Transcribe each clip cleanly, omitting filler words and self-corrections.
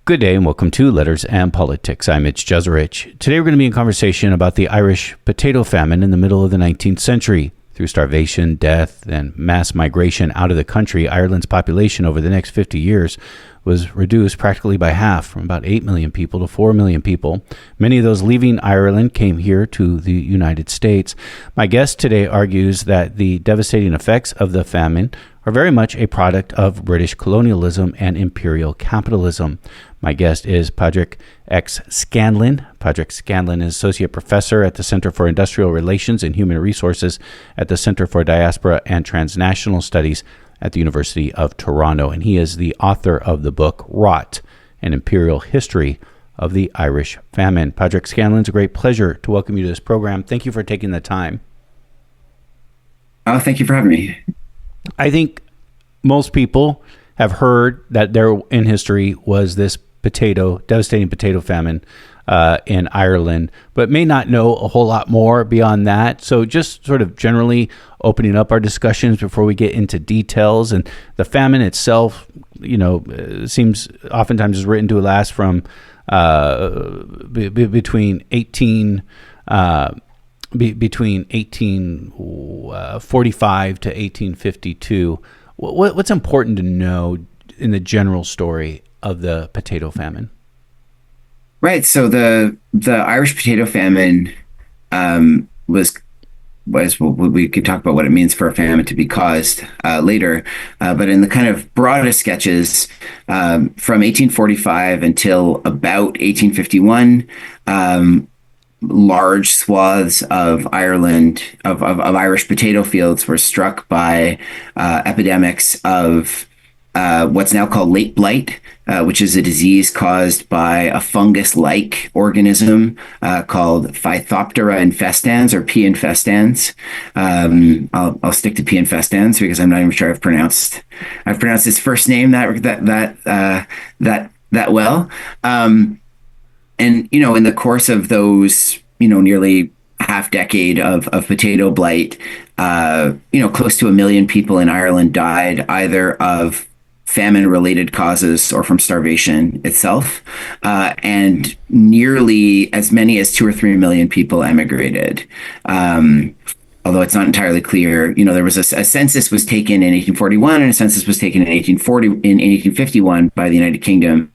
Good day and welcome to Letters and Politics. I'm Mitch Jeserich. Today we're going to be in conversation about the Irish potato famine in the middle of the 19th century. Through starvation, death, and mass migration out of the country, Ireland's population over the next 50 years was reduced practically by half, from about 8 million people to 4 million people. Many of those leaving Ireland came here to the United States. My guest today argues that the devastating effects of the famine are very much a product of British colonialism and imperial capitalism. My guest is Padraic X. Scanlan. Padraic Scanlan is Associate Professor at the Center for Industrial Relations and Human Resources at the Center for Diaspora and Transnational Studies at the University of Toronto. And he is the author of the book Rot, an Imperial History of the Irish Famine. Padraic Scanlan, it's a great pleasure to welcome you to this program. Thank you for taking the time. Thank you for having me. I think most people have heard that there in history was this devastating potato famine in Ireland, but may not know a whole lot more beyond that. So just sort of generally opening up our discussions before we get into details. And the famine itself, seems oftentimes is written to last from between 1845 to 1852. What's important to know in the general story of the potato famine? Right. So the Irish potato famine was we could talk about what it means for a famine to be caused later, but in the kind of broadest sketches, from 1845 until about 1851. Large swaths of Ireland, of Irish potato fields were struck by epidemics of what's now called late blight, which is a disease caused by a fungus-like organism called Phytophthora infestans, or P. infestans. I'll stick to P. infestans because I'm not even sure I've pronounced his first name that well. And, in the course of those, nearly half decade of potato blight, close to 1 million people in Ireland died either of famine-related causes or from starvation itself. And nearly as many as 2 or 3 million people emigrated. Although it's not entirely clear, there was a census was taken in 1841 and a census was taken in 1851 by the United Kingdom.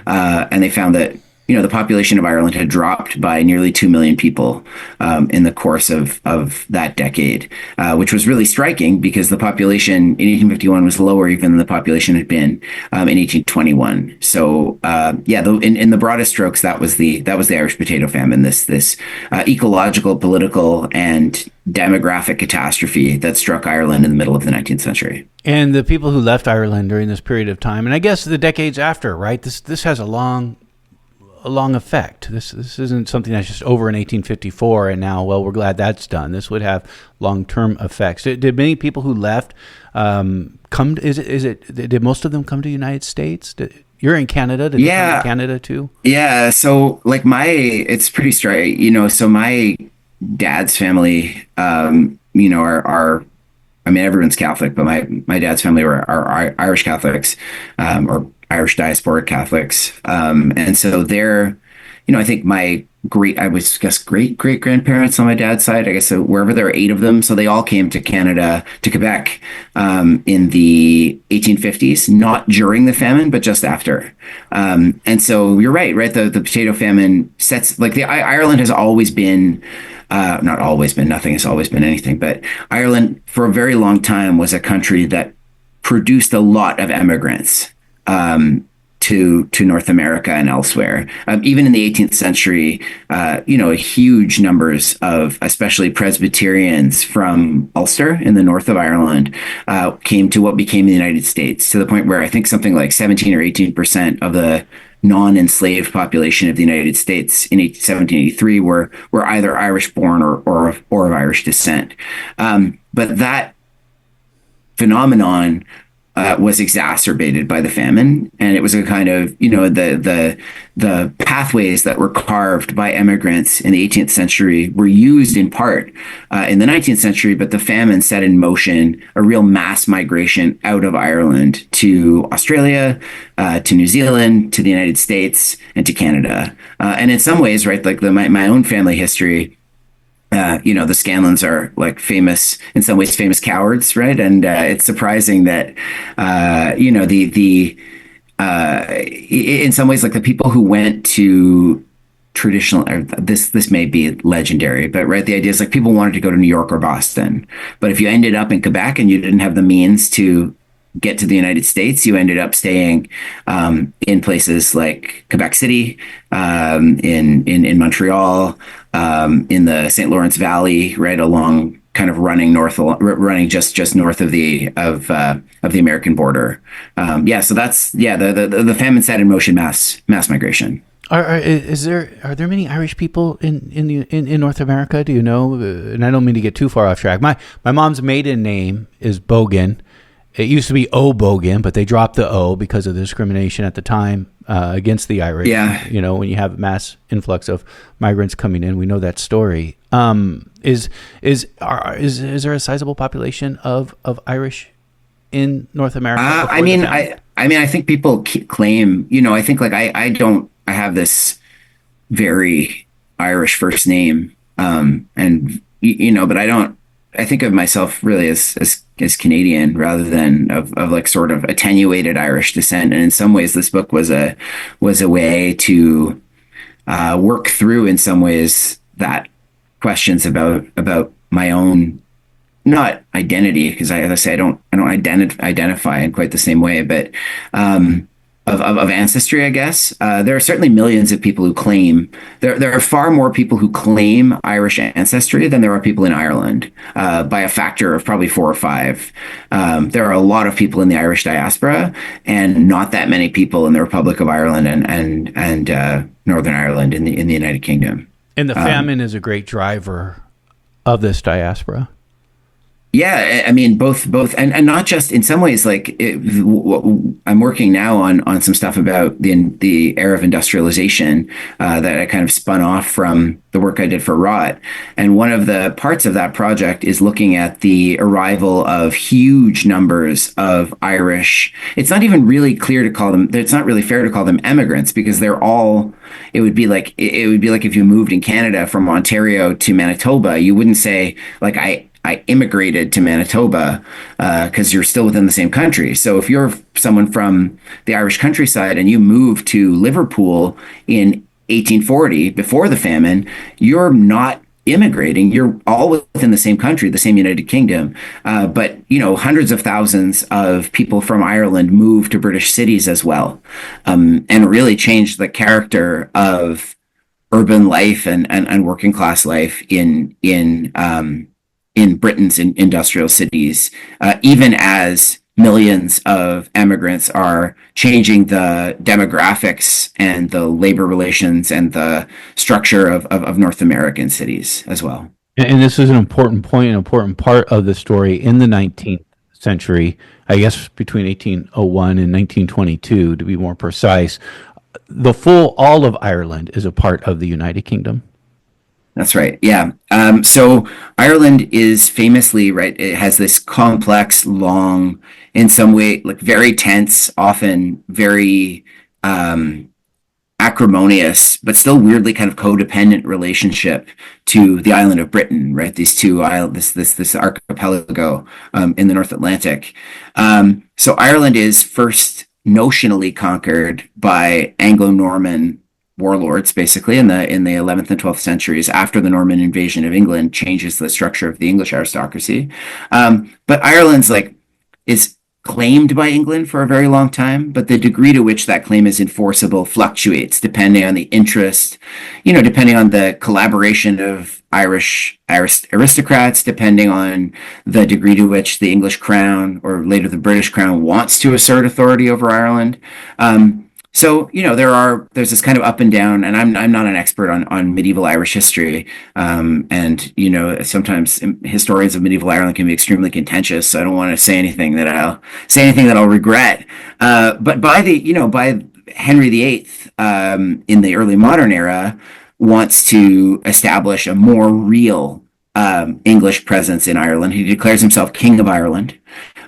And they found that the population of Ireland had dropped by nearly 2 million people in the course of that decade, which was really striking because the population in 1851 was lower even than the population had been in 1821. So in the broadest strokes, that was the Irish potato famine, this ecological, political, and demographic catastrophe that struck Ireland in the middle of the 19th century. And the people who left Ireland during this period of time, and I guess the decades after, right? This has a long effect. This isn't something that's just over in 1854 and now, well, we're glad that's done. This would have long-term effects. Did many people who left come? Did most of them come to the United States? You're in Canada. Did they come to Canada too? Yeah. So it's pretty straight. So my dad's family, are. I mean, everyone's Catholic, but my dad's family are Irish Catholics, or Irish Diaspora Catholics. And so they're, I think my great grandparents on my dad's side, I guess, so wherever there are 8 of them. So they all came to Canada, to Quebec, in the 1850s, not during the famine, but just after. And so you're right. The potato famine sets, Ireland has always been, not always been, nothing has always been anything, but Ireland for a very long time was a country that produced a lot of immigrants to North America and elsewhere. Even in the 18th century, huge numbers of especially Presbyterians from Ulster in the north of Ireland came to what became the United States, to the point where I think something like 17 or 18% of the non-enslaved population of the United States in 1783 were either Irish-born or of Irish descent. But that phenomenon was exacerbated by the famine, and it was a kind of, the pathways that were carved by immigrants in the 18th century were used in part in the 19th century, but the famine set in motion a real mass migration out of Ireland to Australia, to New Zealand, to the United States, and to Canada. And in some ways, right, like my own family history, the Scanlans are like famous, in some ways, famous cowards, right? And it's surprising that, in some ways, like the people who went to traditional, this may be legendary, but right, the idea is like people wanted to go to New York or Boston, but if you ended up in Quebec and you didn't have the means to get to the United States, you ended up staying in places like Quebec City, in Montreal, in the St. Lawrence Valley, right along, kind of running just north of the American border. So that's the famine set in motion mass migration. Are there many Irish people in North America? Do you know? And I don't mean to get too far off track. My mom's maiden name is Bogan. It used to be O'Bogan, but they dropped the O because of the discrimination at the time against the Irish. Yeah. When you have mass influx of migrants coming in, we know that story. Is there a sizable population of Irish in North America? I think people claim, I think like I have this very Irish first name, but I think of myself really as Canadian rather than of like sort of attenuated Irish descent. And in some ways, this book was a way to work through, in some ways, that questions about my own, not identity, because as I say, I don't identify in quite the same way, but of ancestry, I guess. There are certainly millions of people who claim, there are far more people who claim Irish ancestry than there are people in Ireland, by a factor of probably 4 or 5. There are a lot of people in the Irish diaspora and not that many people in the Republic of Ireland and Northern Ireland in the United Kingdom. And the famine is a great driver of this diaspora. Yeah, I mean, both, and not just, in some ways, like I'm working now on some stuff about the era of industrialization that I kind of spun off from the work I did for Rot. And one of the parts of that project is looking at the arrival of huge numbers of Irish. It's not even really clear to call them, it's not really fair to call them immigrants, because it would be like if you moved in Canada from Ontario to Manitoba, you wouldn't say like I immigrated to Manitoba, because you're still within the same country. So if you're someone from the Irish countryside and you move to Liverpool in 1840, before the famine, you're not immigrating. You're all within the same country, the same United Kingdom. But hundreds of thousands of people from Ireland moved to British cities as well, and really changed the character of urban life and working class life in Britain's industrial cities, even as millions of immigrants are changing the demographics and the labor relations and the structure of North American cities as well. And this is an important point, an important part of the story in the 19th century, I guess between 1801 and 1922, to be more precise. All of Ireland is a part of the United Kingdom. That's right. Yeah. So Ireland is famously, right, it has this complex, long, in some way, like very tense, often very acrimonious, but still weirdly kind of codependent relationship to the island of Britain, right? These two islands, this archipelago in the North Atlantic. So Ireland is first notionally conquered by Anglo-Norman warlords, basically in the 11th and 12th centuries, after the Norman invasion of England changes the structure of the English aristocracy. But Ireland's is claimed by England for a very long time, but the degree to which that claim is enforceable fluctuates depending on the interest, depending on the collaboration of Irish aristocrats, depending on the degree to which the English crown or later the British crown wants to assert authority over Ireland. So, there's this kind of up and down, and I'm not an expert on medieval Irish history. And, sometimes historians of medieval Ireland can be extremely contentious. So I don't want to say anything that I'll regret. But by Henry VIII, in the early modern era, wants to establish a more real, English presence in Ireland. He declares himself King of Ireland.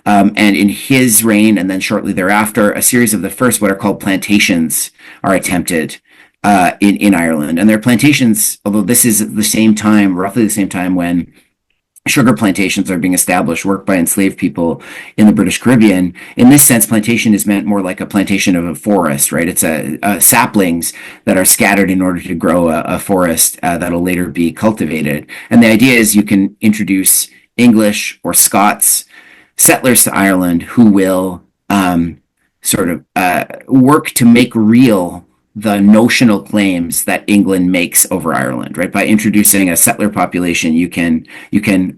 And in his reign, and then shortly thereafter, a series of the first what are called plantations are attempted in Ireland. And they're plantations, although this is at the same time, roughly the same time when sugar plantations are being established, worked by enslaved people in the British Caribbean. In this sense, plantation is meant more like a plantation of a forest, right? It's saplings that are scattered in order to grow a forest that'll later be cultivated. And the idea is you can introduce English or Scots settlers to Ireland who will work to make real the notional claims that England makes over Ireland, right? By introducing a settler population, you can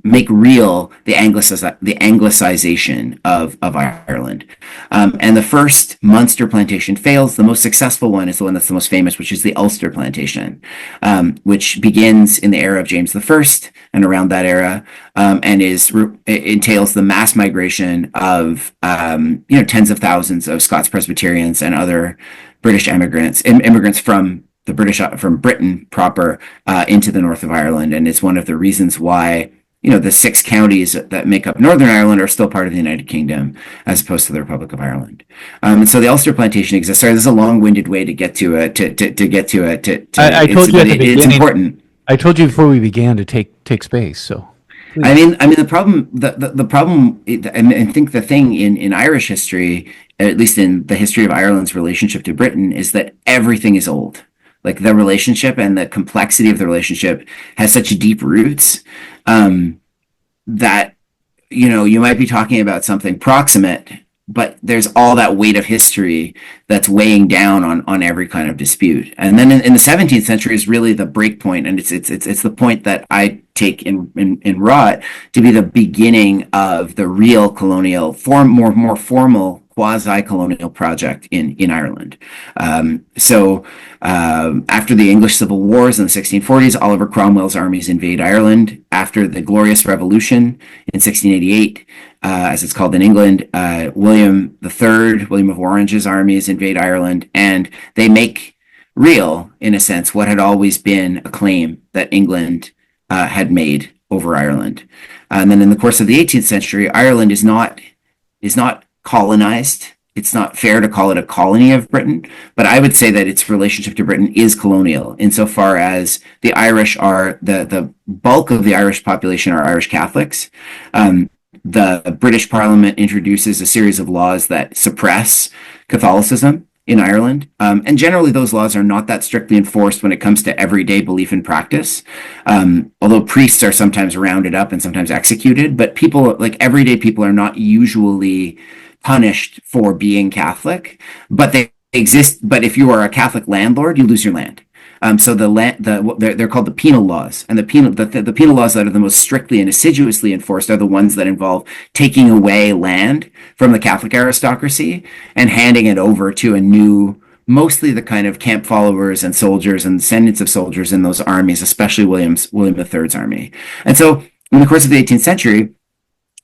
make real the Anglicization of Ireland. And the first Munster plantation fails. The most successful one is the one that's the most famous, which is the Ulster plantation, which begins in the era of James I and around that era, and entails the mass migration of tens of thousands of Scots Presbyterians and other British immigrants from from Britain proper into the north of Ireland, and it's one of the reasons why the 6 counties that make up Northern Ireland are still part of the United Kingdom as opposed to the Republic of Ireland. And so the Ulster plantation exists. Sorry, this is a long-winded way to get to it. To get to it. I told you at the beginning. It's important. I told you before we began to take space. So. Please. I mean, the problem, I think the thing in Irish history, at least in the history of Ireland's relationship to Britain, is that everything is old. Like the relationship and the complexity of the relationship has such deep roots that, you might be talking about something proximate, but there's all that weight of history that's weighing down on every kind of dispute. And then in the 17th century is really the break point, and it's the point that I take in Rot to be the beginning of the real colonial more formal quasi-colonial project in Ireland. After the English Civil Wars in the 1640s, Oliver Cromwell's armies invade Ireland. After the Glorious Revolution in 1688, as it's called in England, William of Orange's armies invade Ireland, and they make real, in a sense, what had always been a claim that England had made over Ireland. And then in the course of the 18th century, Ireland is not colonized. It's not fair to call it a colony of Britain, but I would say that its relationship to Britain is colonial insofar as the Irish are the bulk of the Irish population are Irish Catholics. The British Parliament introduces a series of laws that suppress Catholicism in Ireland. And generally, those laws are not that strictly enforced when it comes to everyday belief and practice. Although priests are sometimes rounded up and sometimes executed, but people, like everyday people, are not usually punished for being Catholic, but they exist. But if you are a Catholic landlord, you lose your land. So they're called the penal laws, and the penal laws that are the most strictly and assiduously enforced are the ones that involve taking away land from the Catholic aristocracy and handing it over to a new, mostly the kind of camp followers and soldiers and descendants of soldiers in those armies, especially William III's army. And so, in the course of the 18th century,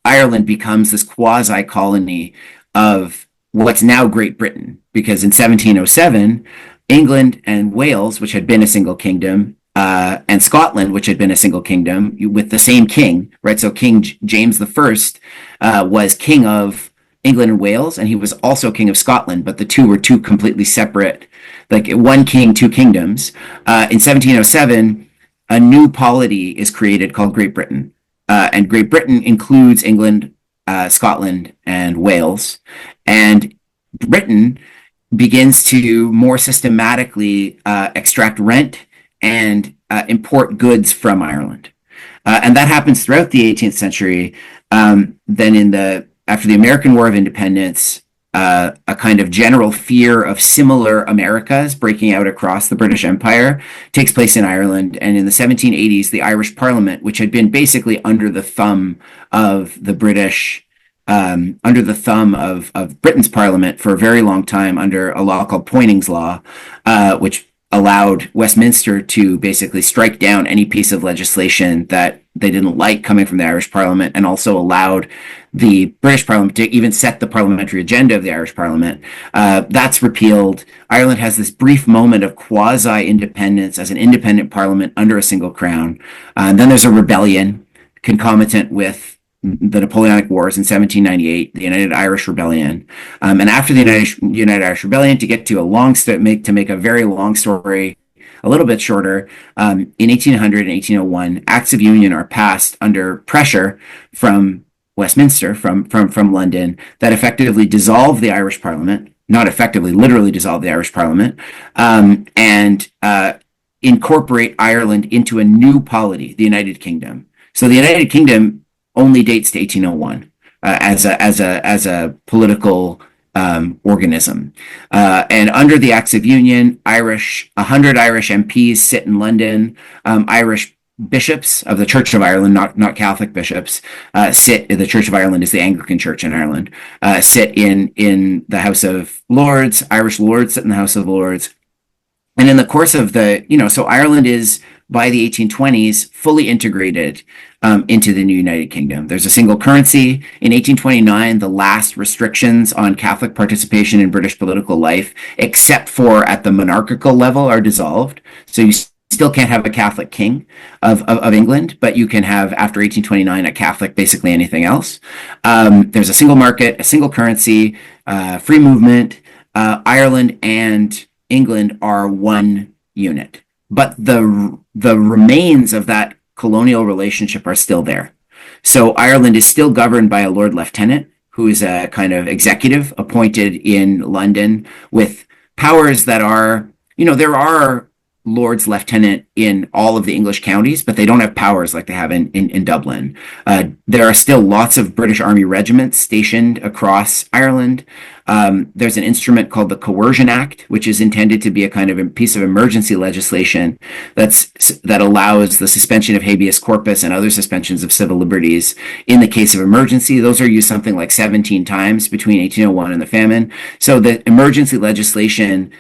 Ireland becomes this quasi-colony of what's now Great Britain, because in 1707, England and Wales, which had been a single kingdom, and Scotland, which had been a single kingdom, with the same king, right? So King James I was king of England and Wales, and he was also king of Scotland, but the two were two completely separate, like one king, two kingdoms. In 1707, a new polity is created called Great Britain. And Great Britain includes England, Scotland, and Wales. And Britain begins to more systematically extract rent and import goods from Ireland. And that happens throughout the 18th century. Then after the American War of Independence, a kind of general fear of similar Americas breaking out across the British Empire takes place in Ireland. And in the 1780s, the Irish Parliament, which had been basically under the thumb of the British under the thumb of Britain's Parliament for a very long time under a law called Poyning's Law, which allowed Westminster to basically strike down any piece of legislation that they didn't like coming from the Irish Parliament, and also allowed the British Parliament to even set the parliamentary agenda of the Irish Parliament. That's repealed. Ireland has this brief moment of quasi-independence as an independent parliament under a single crown. And then there's a rebellion concomitant with the Napoleonic Wars in 1798, the United Irish Rebellion. And after the United Irish Rebellion, to get to make a very long story a little bit shorter, in 1800 and 1801, Acts of Union are passed under pressure from Westminster, from London, that effectively dissolve the Irish Parliament, not effectively, literally dissolve the Irish Parliament, and incorporate Ireland into a new polity, the United Kingdom. So the United Kingdom only dates to 1801 as a political organism. And under the Acts of Union, 100 Irish MPs sit in London. Irish bishops of the Church of Ireland, not Catholic bishops, sit. The Church of Ireland is the Anglican Church in Ireland. Sit in the House of Lords. Irish lords sit in the House of Lords. And in the course of so Ireland is, by the 1820s, fully integrated into the new United Kingdom. There's a single currency. In 1829, the last restrictions on Catholic participation in British political life, except for at the monarchical level, are dissolved. So you still can't have a Catholic king of England, but you can have, after 1829, a Catholic basically anything else. There's a single market, a single currency, free movement. Ireland and England are one unit. But the remains of that colonial relationship are still there. So Ireland is still governed by a Lord Lieutenant, who is a kind of executive appointed in London with powers that are, there are Lords Lieutenant in all of the English counties, but they don't have powers like they have in Dublin. There are still lots of British Army regiments stationed across Ireland. There's an instrument called the Coercion Act, which is intended to be a kind of a piece of emergency legislation that allows the suspension of habeas corpus and other suspensions of civil liberties in the case of emergency. Those are used something like 17 times between 1801 and the famine. So the emergency legislation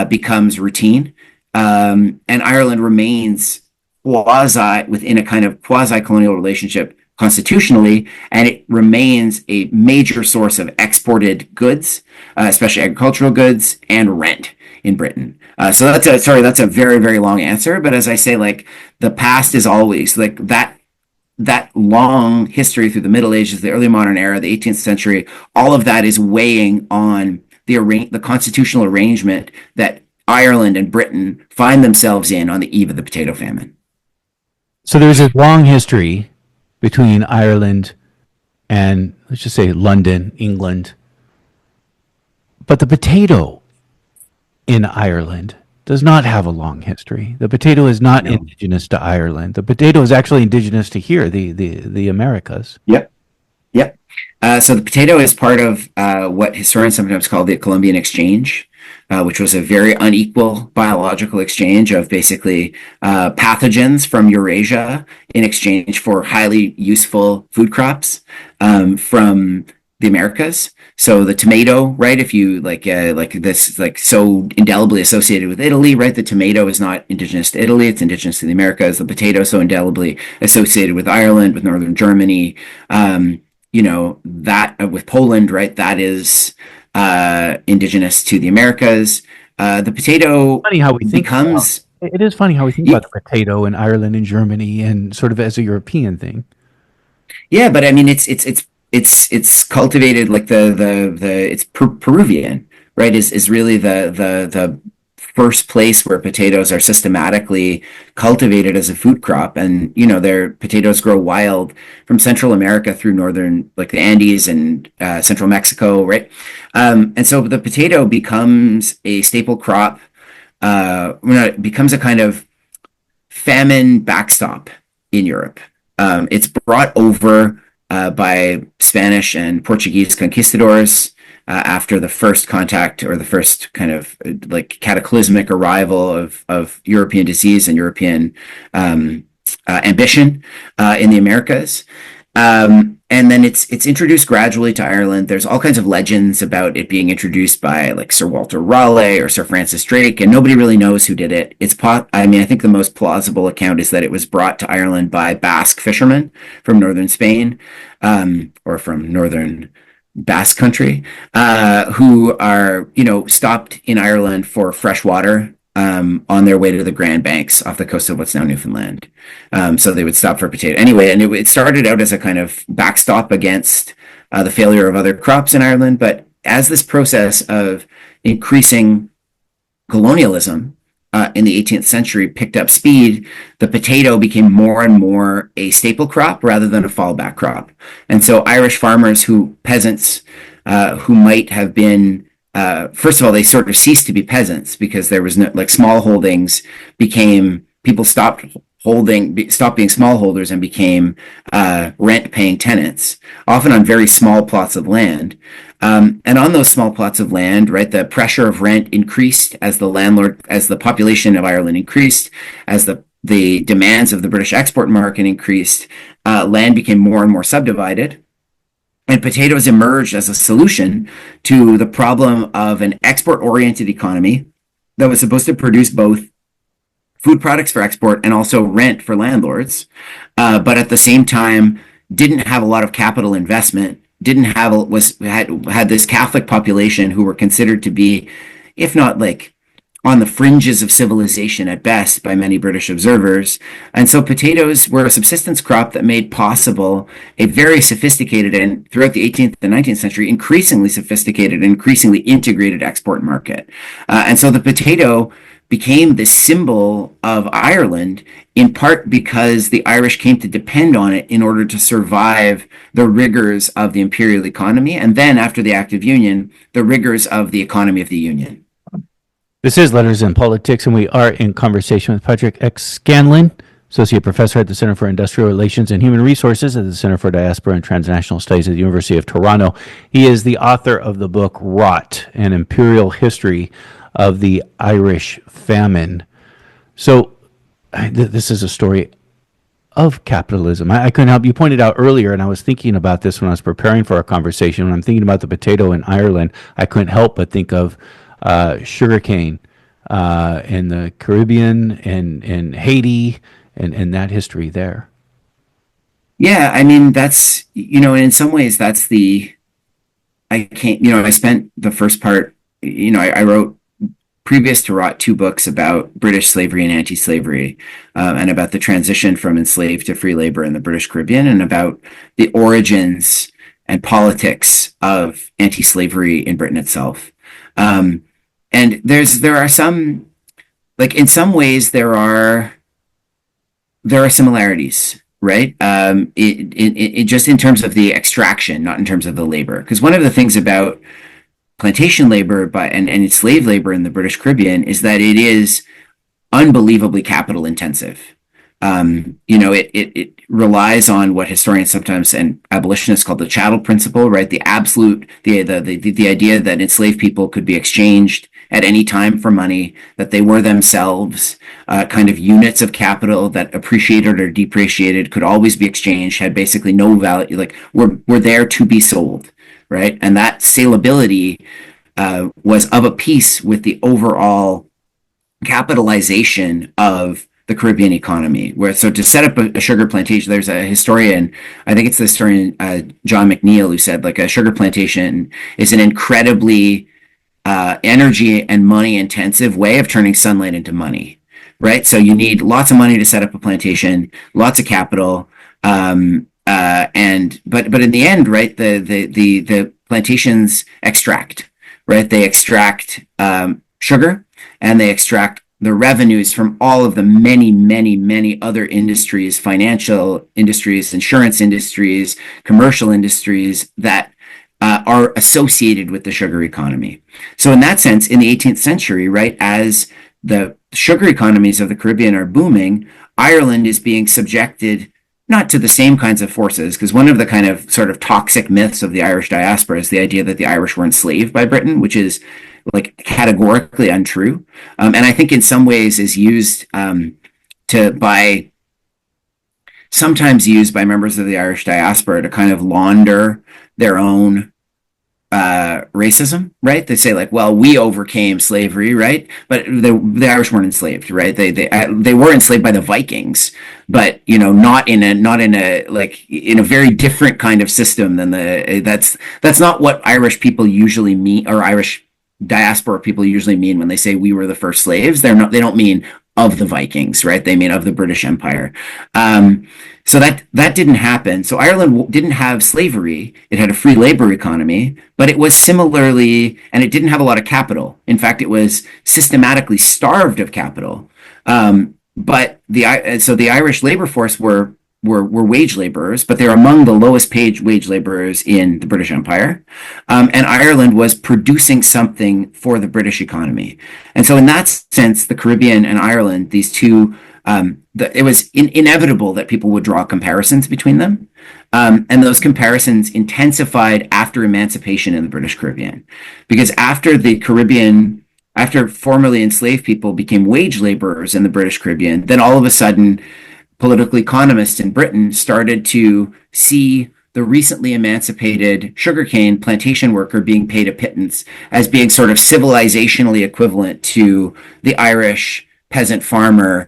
becomes routine. And Ireland remains within a kind of quasi-colonial relationship constitutionally, and it remains a major source of exported goods, especially agricultural goods, and rent in Britain. So that's a very, very long answer. But as I say, like, the past is always like that long history through the Middle Ages, the early modern era, the 18th century, all of that is weighing on the constitutional arrangement that Ireland and Britain find themselves in on the eve of the potato famine. So there's a long history between Ireland and, let's just say, London, England. But the potato in Ireland does not have a long history. The potato is not indigenous to Ireland. The potato is actually indigenous to here, the Americas. Yep. So the potato is part of what historians sometimes call the Columbian Exchange, which was a very unequal biological exchange of basically pathogens from Eurasia in exchange for highly useful food crops from the Americas. So the tomato, right? If you like this, like, so indelibly associated with Italy, right? The tomato is not indigenous to Italy; it's indigenous to the Americas. The potato, so indelibly associated with Ireland, with northern Germany. That with Poland, right? That is indigenous to the Americas. The potato funny how we think becomes. It is funny how we think about the potato in Ireland and Germany, and sort of as a European thing. Yeah, but I mean, it's cultivated like it's Peruvian, right? Is really the first place where potatoes are systematically cultivated as a food crop. And, their potatoes grow wild from Central America through northern, like the Andes and central Mexico, right? And so the potato becomes a staple crop, it becomes a kind of famine backstop in Europe. It's brought over by Spanish and Portuguese conquistadors after the first contact, or the first kind of like cataclysmic arrival of European disease and European ambition in the Americas. And and then it's introduced gradually to Ireland. There's all kinds of legends about it being introduced by like Sir Walter Raleigh or Sir Francis Drake, and nobody really knows who did it. I mean, I think the most plausible account is that it was brought to Ireland by Basque fishermen from northern Spain, or from northern Basque country, who are, stopped in Ireland for fresh water, on their way to the Grand Banks off the coast of what's now Newfoundland. So they would stop for potato. Anyway, and it started out as a kind of backstop against the failure of other crops in Ireland. But as this process of increasing colonialism in the 18th century picked up speed, the potato became more and more a staple crop rather than a fallback crop. And so Irish farmers, peasants who might have been, first of all, they sort of ceased to be peasants because there was no, like, small holdings became, people stopped being smallholders and became rent-paying tenants, often on very small plots of land. And on those small plots of land, right, the pressure of rent increased as the population of Ireland increased, as the demands of the British export market increased, land became more and more subdivided. And potatoes emerged as a solution to the problem of an export-oriented economy that was supposed to produce both food products for export and also rent for landlords, but at the same time didn't have a lot of capital investment, had this Catholic population who were considered to be, if not like on the fringes of civilization at best by many British observers. And so potatoes were a subsistence crop that made possible a very sophisticated, and throughout the 18th and 19th century, increasingly sophisticated, increasingly integrated export market. And so the potato became the symbol of Ireland, in part because the Irish came to depend on it in order to survive the rigors of the imperial economy, and then after the Act of Union, the rigors of the economy of the Union. This is Letters in Politics, and we are in conversation with Padraic Scanlan, Associate Professor at the Center for Industrial Relations and Human Resources at the Center for Diaspora and Transnational Studies at the University of Toronto. He is the author of the book Rot, an Imperial History of the Irish Famine. So this is a story of capitalism. I couldn't help, you pointed out earlier, and I was thinking about this when I was preparing for our conversation. When I'm thinking about the potato in Ireland, I couldn't help but think of sugarcane in the Caribbean and Haiti and that history there. Yeah, I mean, that's, in some ways I spent the first part, I wrote, previous to Rot, 2 books about British slavery and anti-slavery, and about the transition from enslaved to free labor in the British Caribbean, and about the origins and politics of anti-slavery in Britain itself. And there are some, like, in some ways there are similarities, right? It just in terms of the extraction, not in terms of the labor. Because one of the things about plantation labor and slave labor in the British Caribbean is that it is unbelievably capital intensive. It relies on what historians sometimes and abolitionists call the chattel principle, right? The idea that enslaved people could be exchanged at any time for money, that they were themselves kind of units of capital that appreciated or depreciated, could always be exchanged, had basically no value, like were there to be sold, right? And that saleability was of a piece with the overall capitalization of the Caribbean economy. So to set up a sugar plantation, there's a historian, I think it's the historian John McNeill, who said, like, a sugar plantation is an incredibly energy and money intensive way of turning sunlight into money, right? So you need lots of money to set up a plantation, lots of capital, but in the end, right, the plantations extract, right? They extract sugar, and they extract the revenues from all of the many, many, many other industries, financial industries, insurance industries, commercial industries that are associated with the sugar economy. So in that sense, in the 18th century, right, as the sugar economies of the Caribbean are booming, Ireland is being subjected not to the same kinds of forces, because one of the kind of sort of toxic myths of the Irish diaspora is the idea that the Irish were enslaved by Britain, which is like categorically untrue, and I think in some ways is used by sometimes used by members of the Irish diaspora to kind of launder their own racism, right? They say like, well, we overcame slavery, right? But the Irish weren't enslaved, right? They were enslaved by the Vikings, but not in a like in a very different kind of system than that's not what Irish people usually mean, or Irish diaspora people usually mean when they say we were the first slaves. They don't mean of the Vikings, right? They mean of the British Empire. So that didn't happen. So Ireland didn't have slavery. It had a free labor economy, but it was similarly, and it didn't have a lot of capital. In fact, it was systematically starved of capital. But the Irish labor force were wage laborers, but they're among the lowest paid wage laborers in the British Empire. And Ireland was producing something for the British economy. And so in that sense, the Caribbean and Ireland, these two, it was inevitable that people would draw comparisons between them. And those comparisons intensified after emancipation in the British Caribbean. Because after the Caribbean, after formerly enslaved people became wage laborers in the British Caribbean, then all of a sudden, political economists in Britain started to see the recently emancipated sugarcane plantation worker being paid a pittance as being sort of civilizationally equivalent to the Irish peasant farmer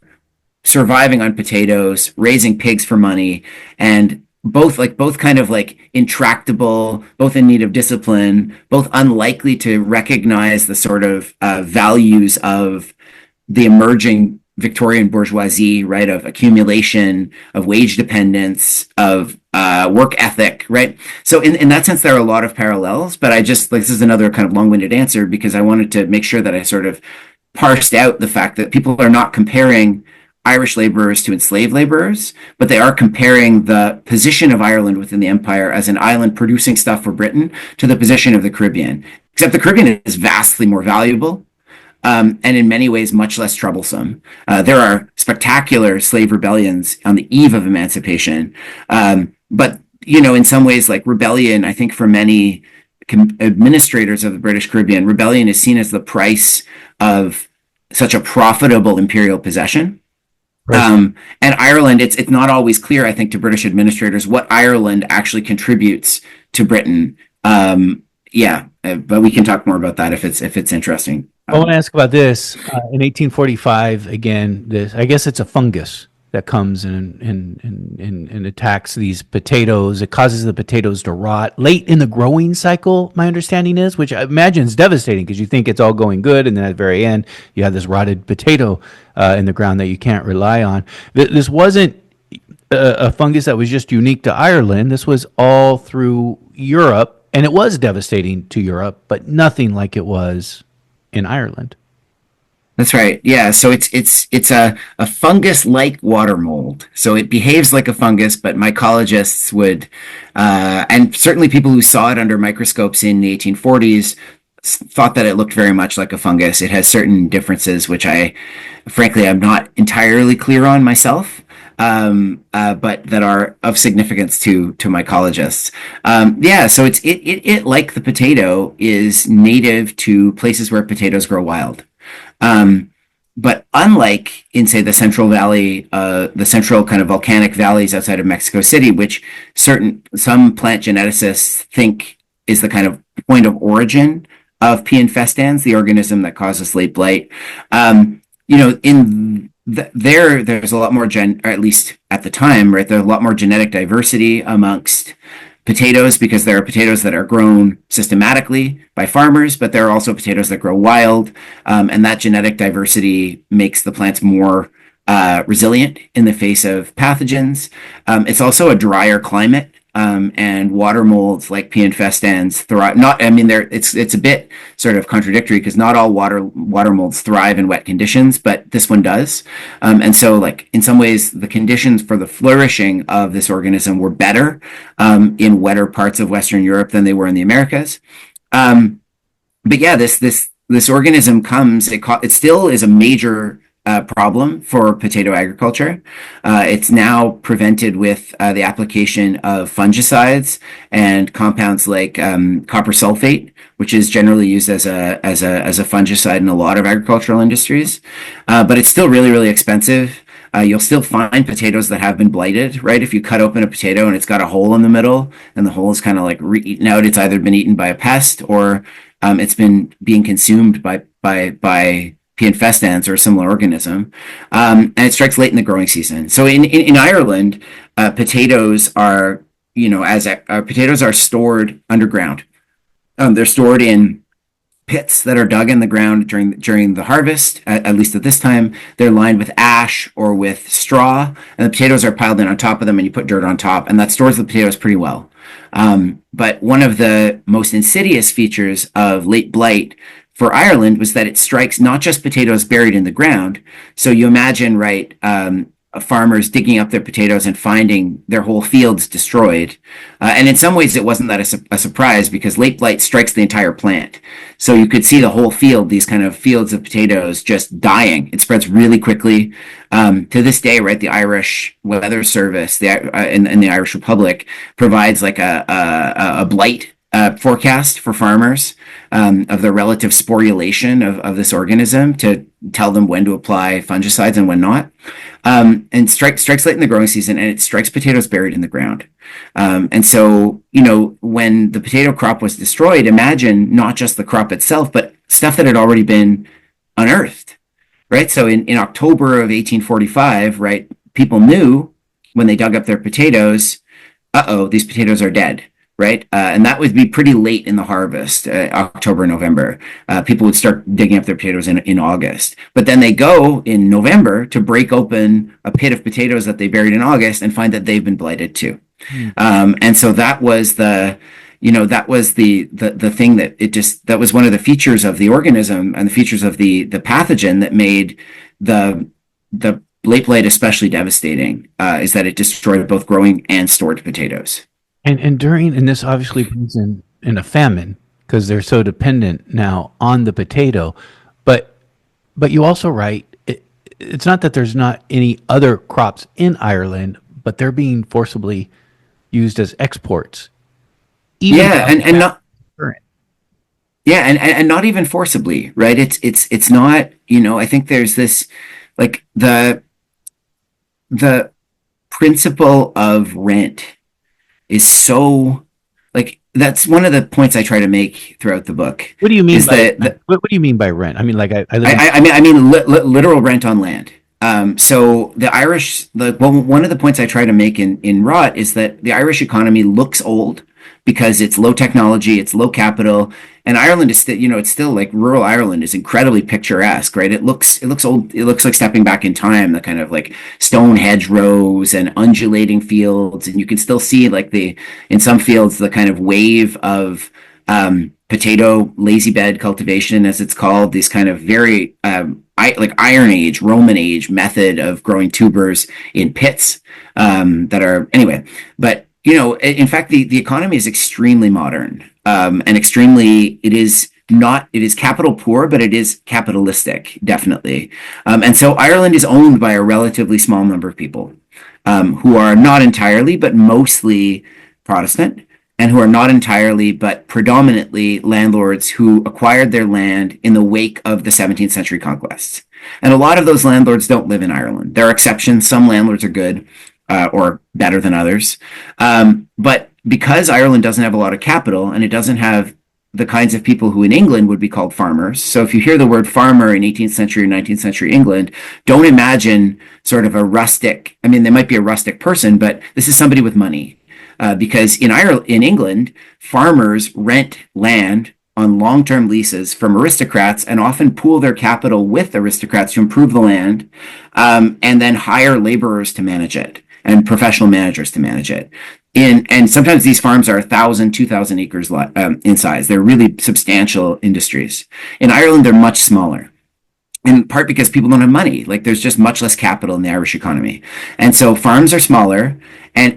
surviving on potatoes, raising pigs for money, and both kind of like intractable, both in need of discipline, both unlikely to recognize the sort of values of the emerging Victorian bourgeoisie, right, of accumulation, of wage dependence, of work ethic, right? So in that sense, there are a lot of parallels, but this is another kind of long-winded answer because I wanted to make sure that I sort of parsed out the fact that people are not comparing Irish laborers to enslaved laborers, but they are comparing the position of Ireland within the empire as an island producing stuff for Britain to the position of the Caribbean, except the Caribbean is vastly more valuable. And in many ways, much less troublesome. There are spectacular slave rebellions on the eve of emancipation. But, in some ways, like rebellion, I think for many administrators of the British Caribbean, rebellion is seen as the price of such a profitable imperial possession. Right. And Ireland, it's not always clear, I think, to British administrators what Ireland actually contributes to Britain. But we can talk more about that if it's interesting. I want to ask about this. In 1845, again, I guess it's a fungus that comes and attacks these potatoes. It causes the potatoes to rot late in the growing cycle, my understanding is, which I imagine is devastating because you think it's all going good, and then at the very end, you have this rotted potato in the ground that you can't rely on. This wasn't a fungus that was just unique to Ireland. This was all through Europe, and it was devastating to Europe, but nothing like it was in Ireland. That's right. Yeah. So it's a fungus-like water mold. So it behaves like a fungus, but mycologists would, and certainly people who saw it under microscopes in the 1840s thought that it looked very much like a fungus. It has certain differences, which frankly, I'm not entirely clear on myself. But that are of significance to mycologists. So it like the potato is native to places where potatoes grow wild. But unlike in, say, the Central Valley, the central kind of volcanic valleys outside of Mexico City, which some plant geneticists think is the kind of point of origin of P. infestans, the organism that causes late blight. There's a lot more or at least at the time, right? There's a lot more genetic diversity amongst potatoes because there are potatoes that are grown systematically by farmers, but there are also potatoes that grow wild, and that genetic diversity makes the plants more resilient in the face of pathogens. It's also a drier climate. And water molds like P. infestans thrive. It's a bit sort of contradictory because not all water molds thrive in wet conditions, but this one does. And so, like in some ways, the conditions for the flourishing of this organism were better in wetter parts of Western Europe than they were in the Americas. But yeah, this organism comes. It still is a major problem for potato agriculture. It's now prevented with the application of fungicides and compounds like copper sulfate, which is generally used as a fungicide in a lot of agricultural industries. But it's still really, really expensive. You'll still find potatoes that have been blighted, right? If you cut open a potato and it's got a hole in the middle and the hole is kind of like eaten out, it's either been eaten by a pest or it's been being consumed by P. infestans or a similar organism. And it strikes late in the growing season. So in Ireland, potatoes are, potatoes are stored underground. They're stored in pits that are dug in the ground during the harvest. At least at this time, they're lined with ash or with straw, and the potatoes are piled in on top of them, and you put dirt on top, and that stores the potatoes pretty well. But one of the most insidious features of late blight for Ireland was that it strikes not just potatoes buried in the ground. So you imagine, right, farmers digging up their potatoes and finding their whole fields destroyed. And in some ways, it wasn't that a surprise because late blight strikes the entire plant. So you could see the whole field, these kind of fields of potatoes just dying. It spreads really quickly. To this day, right, the Irish Weather Service in the Irish Republic provides like a blight forecast for farmers of the relative sporulation of this organism to tell them when to apply fungicides and when not. And strikes late in the growing season, and it strikes potatoes buried in the ground. And so, when the potato crop was destroyed, imagine not just the crop itself, but stuff that had already been unearthed, right? So in October of 1845, right, people knew when they dug up their potatoes, these potatoes are dead. Right. And that would be pretty late in the harvest, October, November. People would start digging up their potatoes in August. But then they go in November to break open a pit of potatoes that they buried in August and find that they've been blighted too. And so that was the thing that was one of the features of the organism and the features of the pathogen that made the late blight especially devastating, is that it destroyed both growing and stored potatoes. And this obviously brings in a famine because they're so dependent now on the potato. But you also write, it's not that there's not any other crops in Ireland, but they're being forcibly used as exports. And not even forcibly, right? It's not, I think there's this, like the principle of rent is so, like, that's one of the points I try to make throughout the book. What do you mean what do you mean by rent? I mean, like I mean literal rent on land. So the Irish, one of the points I try to make in Rot is that the Irish economy looks old because it's low technology, it's low capital, and Ireland is still, it's still like rural Ireland is incredibly picturesque, right? It looks old. It looks like stepping back in time, the kind of like stone hedgerows and undulating fields, and you can still see like in some fields the kind of wave of potato lazy bed cultivation, as it's called, these kind of very like Iron Age, Roman Age method of growing tubers in pits that are anyway, but. In fact, the economy is extremely modern, and it is capital poor, but it is capitalistic, definitely. And so Ireland is owned by a relatively small number of people who are not entirely, but mostly Protestant, and who are not entirely, but predominantly landlords who acquired their land in the wake of the 17th century conquests. And a lot of those landlords don't live in Ireland. There are exceptions. Some landlords are good. Or better than others. But because Ireland doesn't have a lot of capital and it doesn't have the kinds of people who in England would be called farmers. So if you hear the word farmer in 18th century or 19th century England, don't imagine sort of a rustic, I mean, they might be a rustic person, but this is somebody with money. Because in England, farmers rent land on long-term leases from aristocrats and often pool their capital with aristocrats to improve the land, and then hire laborers to manage it and professional managers to manage it. And sometimes these farms are 1,000, 2,000 acres in size. They're really substantial industries. In Ireland, they're much smaller, in part because people don't have money. Like there's just much less capital in the Irish economy. And so farms are smaller, and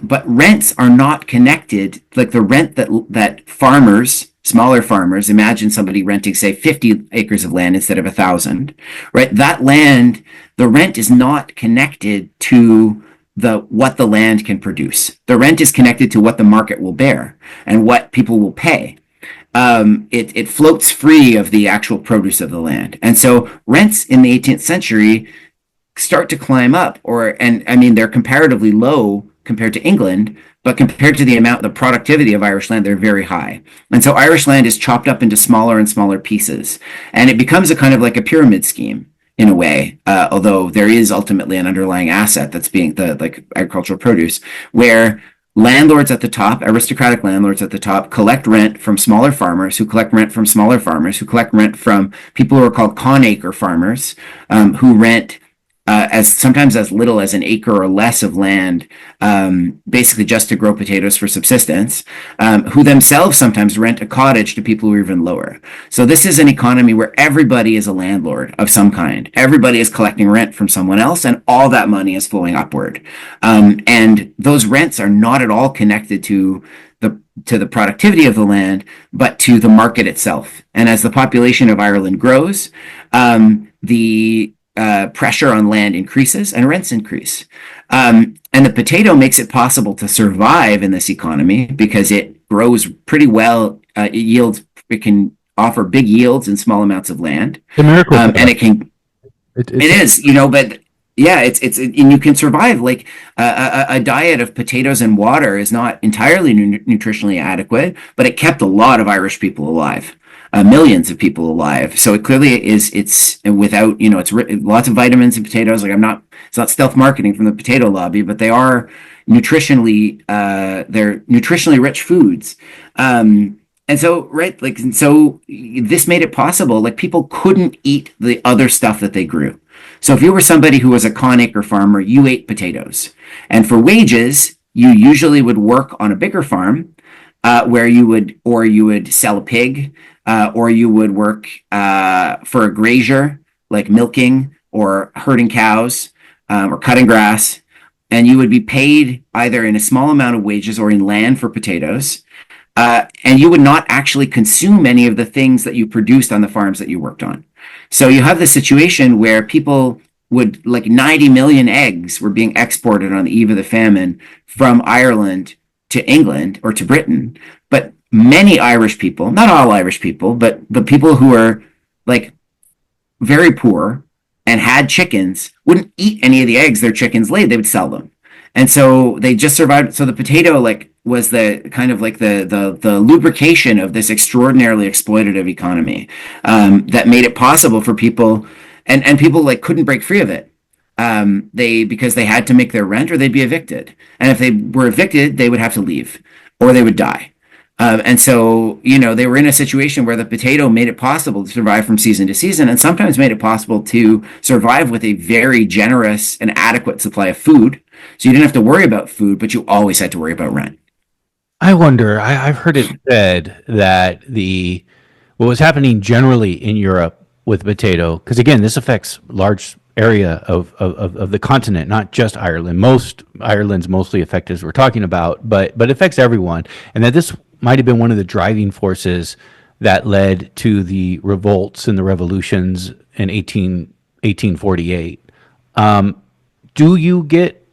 but rents are not connected. Like the rent that smaller farmers, imagine somebody renting, say, 50 acres of land instead of 1,000, right? That land, the rent is not connected to what the land can produce. The rent is connected to what the market will bear and what people will pay. It floats free of the actual produce of the land. And so rents in the 18th century start to climb up, and I mean, they're comparatively low compared to England, but compared to the productivity of Irish land, they're very high. And so Irish land is chopped up into smaller and smaller pieces, and it becomes a kind of like a pyramid scheme in a way, although there is ultimately an underlying asset that's being the like agricultural produce, where landlords at the top, aristocratic landlords at the top, collect rent from smaller farmers who collect rent from smaller farmers who collect rent from people who are called conacre farmers, who rent as sometimes as little as an acre or less of land, basically just to grow potatoes for subsistence, who themselves sometimes rent a cottage to people who are even lower. So this is an economy where everybody is a landlord of some kind. Everybody is collecting rent from someone else, and all that money is flowing upward. And those rents are not at all connected to the productivity of the land, but to the market itself. And as the population of Ireland grows, the pressure on land increases and rents increase. And the potato makes it possible to survive in this economy because it grows pretty well. It can offer big yields in small amounts of land. The miracle. And it is, but yeah, and you can survive. Like a diet of potatoes and water is not entirely nutritionally adequate, but it kept a lot of Irish people alive. Millions of people alive. So it clearly it's without, it's lots of vitamins in potatoes. Like it's not stealth marketing from the potato lobby, but they are nutritionally, they're nutritionally rich foods. And so, right, like, and so this made it possible, like people couldn't eat the other stuff that they grew. So if you were somebody who was a conacre farmer, you ate potatoes. And for wages, you usually would work on a bigger farm, where you would sell a pig, or you would work for a grazier, like milking or herding cows, or cutting grass, and you would be paid either in a small amount of wages or in land for potatoes, and you would not actually consume any of the things that you produced on the farms that you worked on. So you have this situation where people would, like 90 million eggs were being exported on the eve of the famine from Ireland to England or to Britain, but many Irish people, not all Irish people, but the people who were like very poor and had chickens wouldn't eat any of the eggs their chickens laid. They would sell them. And so they just survived. So the potato was the kind of like the lubrication of this extraordinarily exploitative economy, that made it possible for people, and people like couldn't break free of it. Because they had to make their rent or they'd be evicted. And if they were evicted, they would have to leave or they would die. And so, they were in a situation where the potato made it possible to survive from season to season, and sometimes made it possible to survive with a very generous and adequate supply of food. So you didn't have to worry about food, but you always had to worry about rent. I wonder, I've heard it said that what was happening generally in Europe with potato, because again, this affects large area of the continent, not just Ireland. Ireland's mostly affected, as we're talking about, but it affects everyone. And that this might have been one of the driving forces that led to the revolts and the revolutions in 1848. Do you get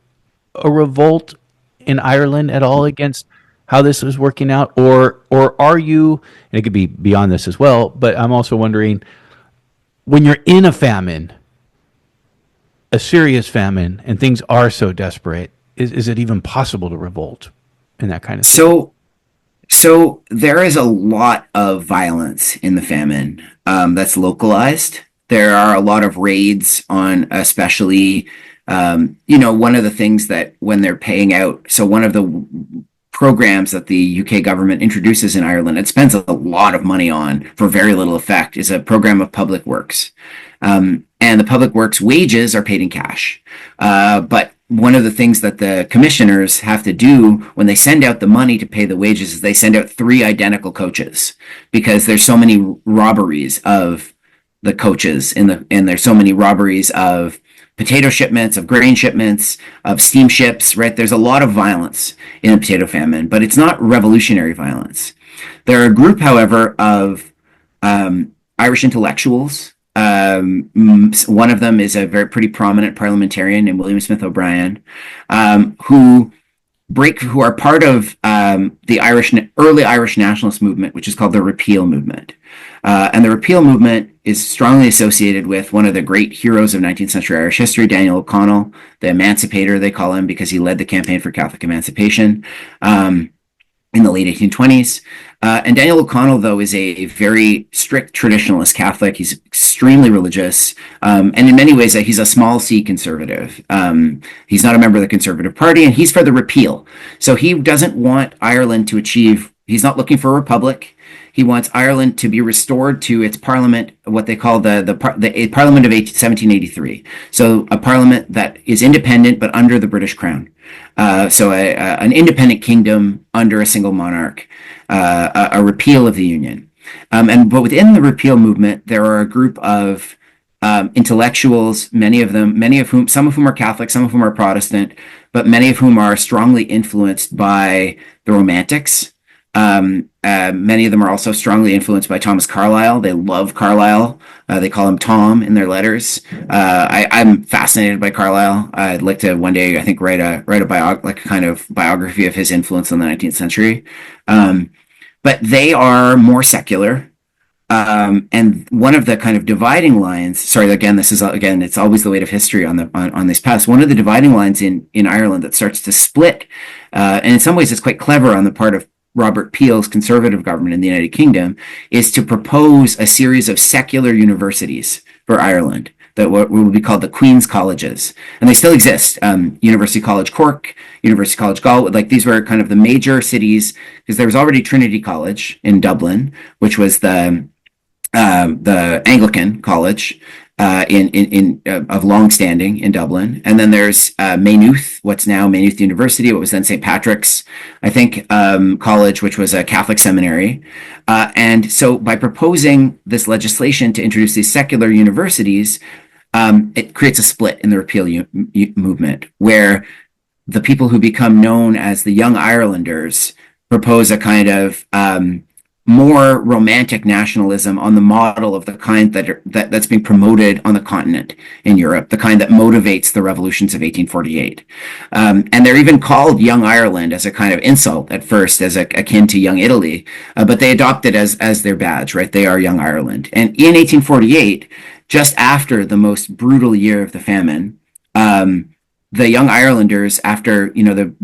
a revolt in Ireland at all against how this is working out? Or are you, and it could be beyond this as well, but I'm also wondering, when you're in a famine, a serious famine, and things are so desperate, is it even possible to revolt in that kind of thing? So there is a lot of violence in the famine, that's localized. There are a lot of raids on, especially, one of the things that when they're paying out, so one of the programs that the UK government introduces in Ireland, it spends a lot of money on for very little effect, is a program of public works. And the public works wages are paid in cash. But one of the things that the commissioners have to do when they send out the money to pay the wages is they send out 3 identical coaches, because there's so many robberies of the coaches and there's so many robberies of potato shipments, of grain shipments, of steamships, right? There's a lot of violence in the potato famine, but it's not revolutionary violence. There are a group, however, of Irish intellectuals. One of them is a pretty prominent parliamentarian named William Smith O'Brien, who who are part of the early Irish nationalist movement, which is called the Repeal movement. And the Repeal movement is strongly associated with one of the great heroes of 19th century Irish history, Daniel O'Connell, the emancipator, they call him, because he led the campaign for Catholic emancipation in the late 1820s. And Daniel O'Connell, though, is a very strict traditionalist Catholic. He's extremely religious. And in many ways, he's a small c conservative. He's not a member of the Conservative Party, and he's for the repeal. So he doesn't want Ireland to achieve, he's not looking for a republic. He wants Ireland to be restored to its parliament, what they call the Parliament of 1783. So a parliament that is independent but under the British Crown. So an independent kingdom under a single monarch, a repeal of the Union. But within the repeal movement, there are a group of intellectuals, some of whom are Catholic, some of whom are Protestant, but many of whom are strongly influenced by the Romantics. Many of them are also strongly influenced by Thomas Carlyle. They love Carlyle. They call him Tom in their letters. I'm fascinated by Carlyle. I'd like to one day, I think, write a kind of biography of his influence in the 19th century. But they are more secular. And one of the kind of dividing lines, sorry, again, it's always the weight of history on this past. One of the dividing lines in Ireland that starts to split, and in some ways it's quite clever on the part of Robert Peel's Conservative government in the United Kingdom, is to propose a series of secular universities for Ireland that what will be called the Queen's Colleges. And they still exist. University College Cork, University College Galway, like these were kind of the major cities, because there was already Trinity College in Dublin, which was the Anglican college of long standing in Dublin, and then there's Maynooth, what's now Maynooth University, what was then St. Patrick's, I think, college, which was a Catholic seminary. And so, by proposing this legislation to introduce these secular universities, it creates a split in the repeal movement, where the people who become known as the Young Irelanders propose a kind of more romantic nationalism on the model of the kind that's being promoted on the continent in Europe, the kind that motivates the revolutions of 1848. And they're even called Young Ireland as a kind of insult at first, as akin to Young Italy, but they adopt it as their badge, right? They are Young Ireland. And in 1848, just after the most brutal year of the famine, the Young Irelanders, after,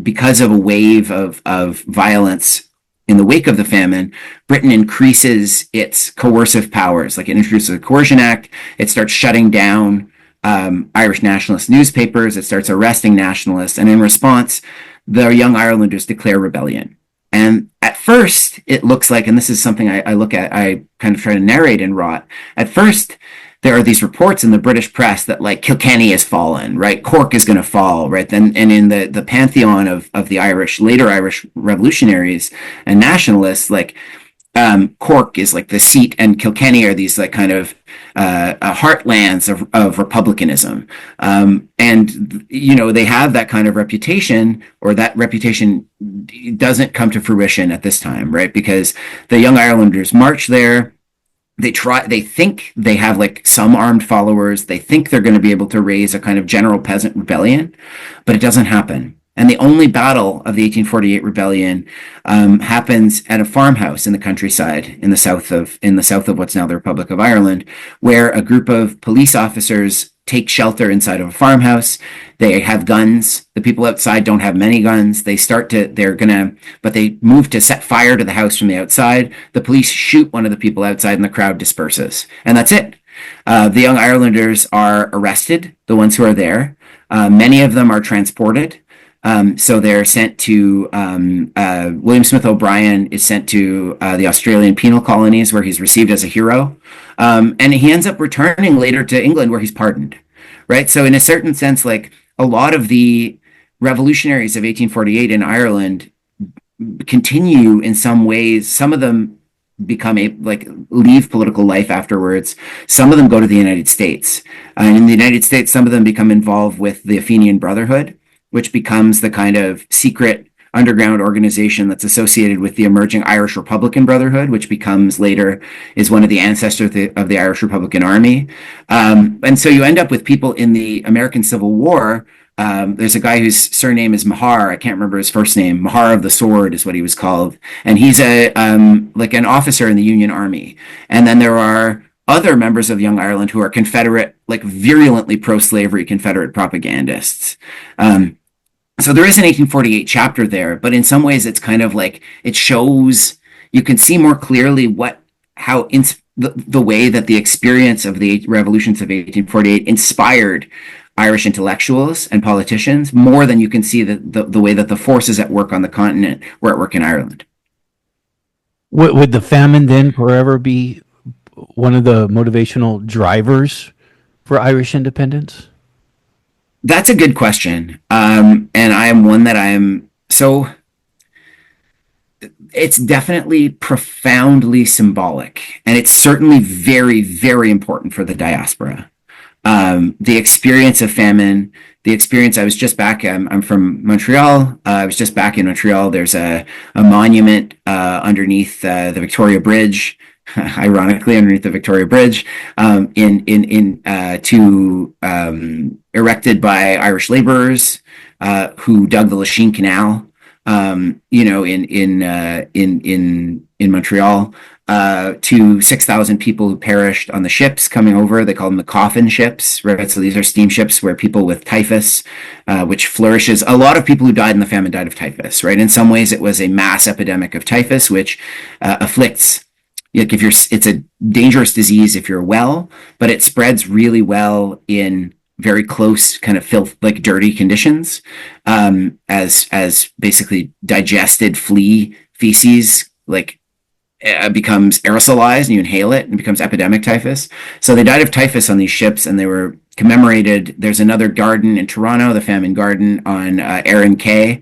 because of a wave of violence in the wake of the famine, Britain increases its coercive powers. Like, it introduces a Coercion Act. It starts shutting down Irish nationalist newspapers. It starts arresting nationalists. And in response, the Young Irelanders declare rebellion. And at first, it looks like, and this is something I kind of try to narrate in Rot. At first, there are these reports in the British press that, like, Kilkenny has fallen, right? Cork is going to fall, right? Then, and in the pantheon of the later Irish revolutionaries and nationalists, like, Cork is like the seat, and Kilkenny are these like kind of heartlands of republicanism. And, they have that kind of reputation, or that reputation doesn't come to fruition at this time, right? Because the Young Irelanders march there. They think they have like some armed followers. They think they're going to be able to raise a kind of general peasant rebellion, but it doesn't happen. And the only battle of the 1848 rebellion happens at a farmhouse in the countryside in the south of what's now the Republic of Ireland, where a group of police officers take shelter inside of a farmhouse. They have guns. The people outside don't have many guns. But they move to set fire to the house from the outside. The police shoot one of the people outside and the crowd disperses. And that's it. The Young Irelanders are arrested, the ones who are there. Many of them are transported. So they're sent to, William Smith O'Brien is sent to the Australian penal colonies, where he's received as a hero. And he ends up returning later to England, where he's pardoned, right? So in a certain sense, like, a lot of the revolutionaries of 1848 in Ireland continue in some ways. Some of them leave political life afterwards. Some of them go to the United States. And in the United States, some of them become involved with the Fenian Brotherhood, which becomes the kind of secret underground organization that's associated with the emerging Irish Republican Brotherhood, which is one of the ancestors of the Irish Republican Army. And so you end up with people in the American Civil War There's a guy whose surname is Mahar. I can't remember his first name. Mahar of the Sword is what he was called, and he's a like an officer in the Union Army. And then there are other members of Young Ireland who are Confederate, like virulently pro-slavery Confederate propagandists. So there is an 1848 chapter there, but in some ways it's kind of like it shows, you can see more clearly the way that the experience of the revolutions of 1848 inspired Irish intellectuals and politicians more than you can see the way that the forces at work on the continent were at work in Ireland. Would the famine then forever be one of the motivational drivers for Irish independence? That's a good question. And I am one that it's definitely profoundly symbolic, and it's certainly very, very important for the diaspora. The experience of famine, I was just back, I'm from Montreal. I was just back in Montreal. There's a monument underneath the Victoria Bridge, ironically, underneath the Victoria Bridge, erected by Irish laborers who dug the Lachine Canal, in Montreal, to 6,000 people who perished on the ships coming over. They call them the coffin ships, right? So these are steamships where people with typhus, which flourishes. A lot of people who died in the famine died of typhus, right? In some ways, it was a mass epidemic of typhus, which afflicts. Like it's a dangerous disease if you're well, but it spreads really well in very close kind of filth, like dirty conditions, as basically digested flea feces, like becomes aerosolized and you inhale it and becomes epidemic typhus. So they died of typhus on these ships, and they were commemorated. There's another garden in Toronto, the Famine Garden on Erin Quay,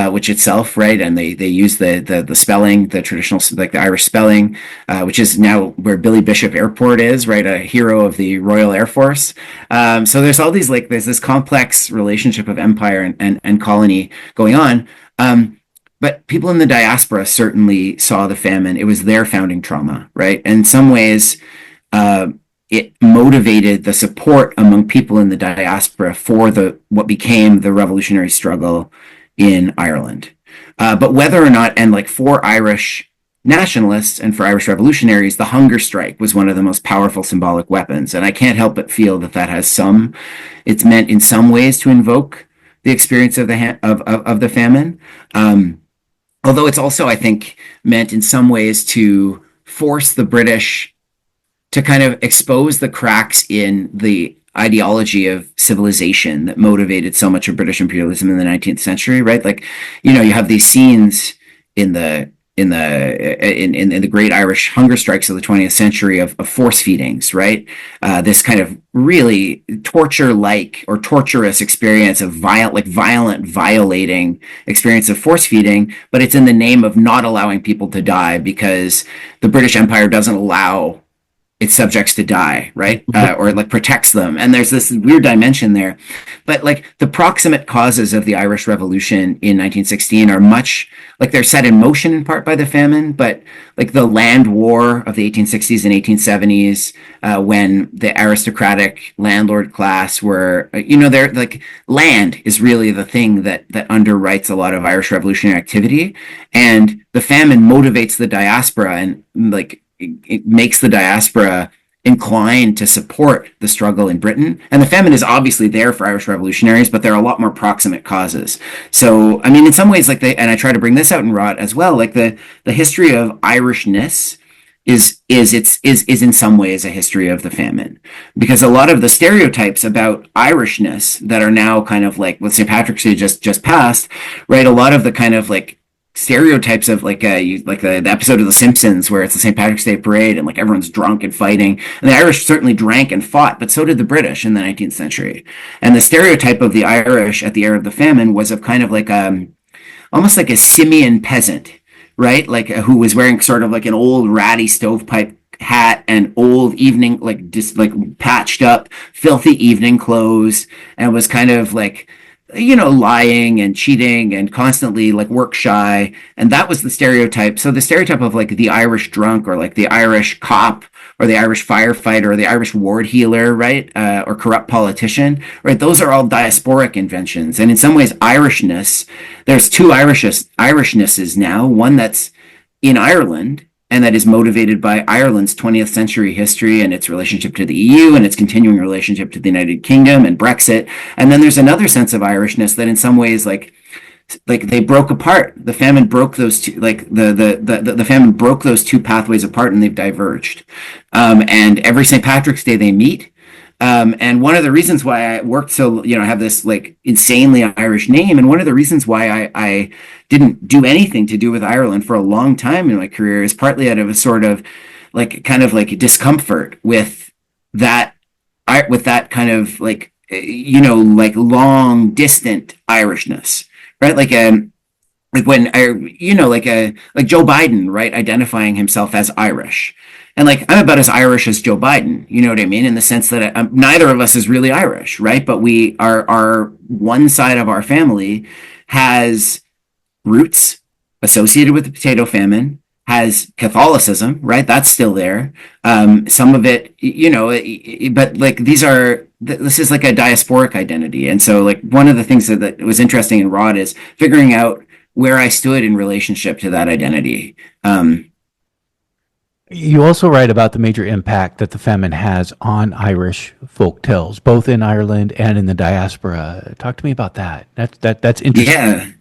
which itself, right, and they use the spelling, the traditional, like the Irish spelling, which is now where Billy Bishop Airport is, right, a hero of the Royal Air Force. So there's all these, like, there's this complex relationship of empire and colony going on. But people in the diaspora certainly saw the famine. It was their founding trauma, right? And in some ways, it motivated the support among people in the diaspora for what became the revolutionary struggle in Ireland. But whether or not, and like for Irish nationalists and for Irish revolutionaries, the hunger strike was one of the most powerful symbolic weapons. And I can't help but feel that it's meant in some ways to invoke the experience of the famine. Although it's also, I think, meant in some ways to force the British to kind of expose the cracks in the ideology of civilization that motivated so much of British imperialism in the 19th century, right? Like, you have these scenes in the great Irish hunger strikes of the 20th century of force feedings, right? This kind of really torture-like or torturous experience of violent, violating experience of force feeding, but it's in the name of not allowing people to die because the British Empire doesn't allow its subjects to die, right? Or like protects them. And there's this weird dimension there. But like the proximate causes of the Irish Revolution in 1916 are much, like they're set in motion in part by the famine, but like the land war of the 1860s and 1870s, when the aristocratic landlord class were, they're like, land is really the thing that underwrites a lot of Irish revolutionary activity. And the famine motivates the diaspora and like, it makes the diaspora inclined to support the struggle in Britain. And the famine is obviously there for Irish revolutionaries, but there are a lot more proximate causes. So, I mean, in some ways, and I try to bring this out in Rot as well, like the history of Irishness is in some ways a history of the famine, because a lot of the stereotypes about Irishness that are now kind of like with St. Patrick's Day just passed, right? A lot of the kind of like stereotypes of like the episode of The Simpsons where it's the St. Patrick's Day parade and like everyone's drunk and fighting, and the Irish certainly drank and fought, but so did the British in the 19th century. And the stereotype of the Irish at the era of the famine was of kind of like almost like a simian peasant, right? Like who was wearing sort of like an old ratty stovepipe hat and old evening, like just like patched up filthy evening clothes, and was kind of like lying and cheating and constantly like work shy. And that was the stereotype. So the stereotype of like the Irish drunk or like the Irish cop or the Irish firefighter, or the Irish ward healer, right? Or corrupt politician, right? Those are all diasporic inventions. And in some ways, Irishness, there's two Irishnesses now, one that's in Ireland, and that is motivated by Ireland's 20th century history and its relationship to the EU and its continuing relationship to the United Kingdom and Brexit. And then there's another sense of Irishness that in some ways, like they broke apart. The famine broke those two, like the famine broke those two pathways apart, and they've diverged. And every St. Patrick's Day they meet. And one of the reasons why I worked so, I have this like insanely Irish name, and one of the reasons why I didn't do anything to do with Ireland for a long time in my career is partly out of a sort of like kind of like discomfort that kind of like like long distant Irishness, right? Like when like Joe Biden, right, identifying himself as Irish. And like, I'm about as Irish as Joe Biden, you know what I mean? In the sense that neither of us is really Irish, right? But we are one side of our family has roots associated with the potato famine, has Catholicism, right? That's still there. Some of it, but like this is like a diasporic identity. And so like one of the things that was interesting in Rod is figuring out where I stood in relationship to that identity. You also write about the major impact that the famine has on Irish folk tales, both in Ireland and in the diaspora. Talk to me about that. That's interesting. Yeah.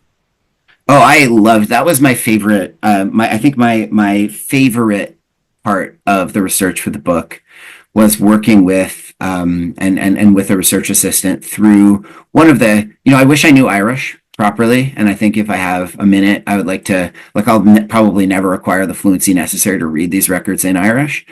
Oh, I loved that. Was my favorite. I think my favorite part of the research for the book was working with and with a research assistant through one of the. I wish I knew Irish properly, and I think if I have a minute, I would like to. Like, I'll probably never acquire the fluency necessary to read these records in Irish,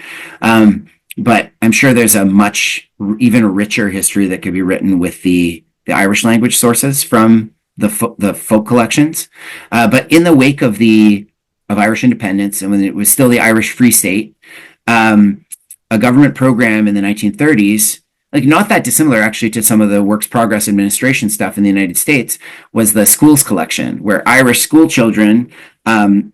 but I'm sure there's a much even richer history that could be written with the Irish language sources from the folk collections. But in the wake of Irish independence, and when it was still the Irish Free State, a government program in the 1930s, like not that dissimilar actually to some of the Works Progress Administration stuff in the United States, was the schools collection, where Irish school children and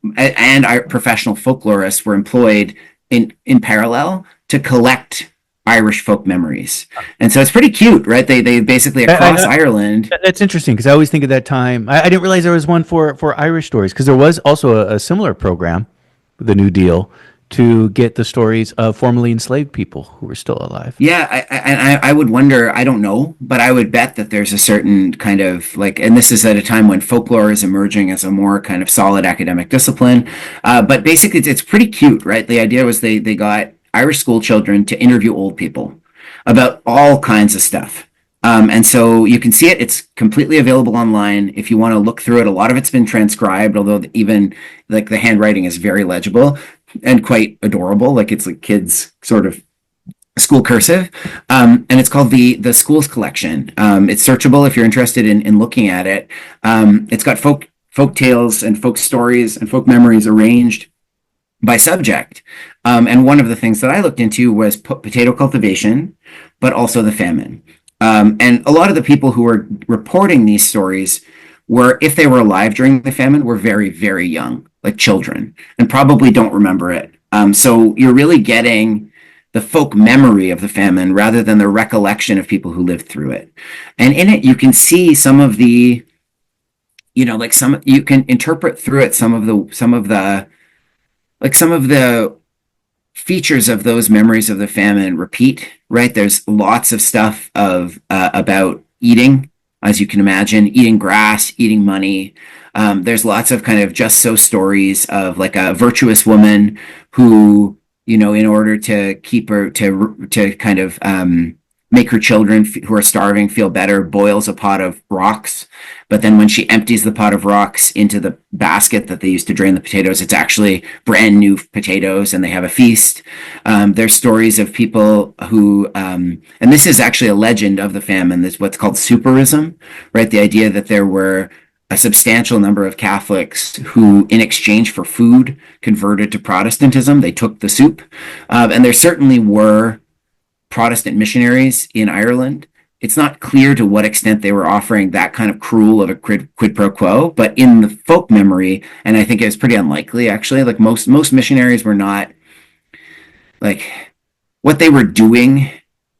professional folklorists were employed in parallel to collect Irish folk memories. And so it's pretty cute, right? They basically across Ireland. That's interesting, because I always think at that time, I didn't realize there was one for Irish stories, because there was also a similar program, the New Deal, to get the stories of formerly enslaved people who were still alive. Yeah, I would wonder, I don't know, but I would bet that there's a certain kind of like, and this is at a time when folklore is emerging as a more kind of solid academic discipline. But basically, it's pretty cute, right? The idea was they got Irish school children to interview old people about all kinds of stuff. And so you can see it. It's completely available online if you want to look through it. A lot of it's been transcribed, although even like the handwriting is very legible and quite adorable. Like it's like kids sort of school cursive. And it's called the Schools Collection. It's searchable if you're interested in looking at it. It's got folk tales and folk stories and folk memories arranged by subject. And one of the things that I looked into was potato cultivation, but also the famine. And a lot of the people who were reporting these stories were, if they were alive during the famine, were very, very young, like children, and probably don't remember it. So you're really getting the folk memory of the famine rather than the recollection of people who lived through it. And in it, you can see some of the, you can interpret through it some of the features of those memories of the famine repeat, right? There's lots of stuff about eating, as you can imagine, eating grass, eating money. There's lots of kind of just so stories of like a virtuous woman who, in order to keep her, to kind of make her children who are starving feel better, boils a pot of rocks. But then when she empties the pot of rocks into the basket that they used to drain the potatoes, it's actually brand new potatoes, and they have a feast. There's stories of people who, and this is actually a legend of the famine, this what's called superism, right? The idea that there were a substantial number of Catholics who, in exchange for food, converted to Protestantism. They took the soup. And there certainly were Protestant missionaries in Ireland. It's not clear to what extent they were offering that kind of cruel of a quid pro quo, but in the folk memory, and I think it was pretty unlikely actually, like most missionaries were not like, what they were doing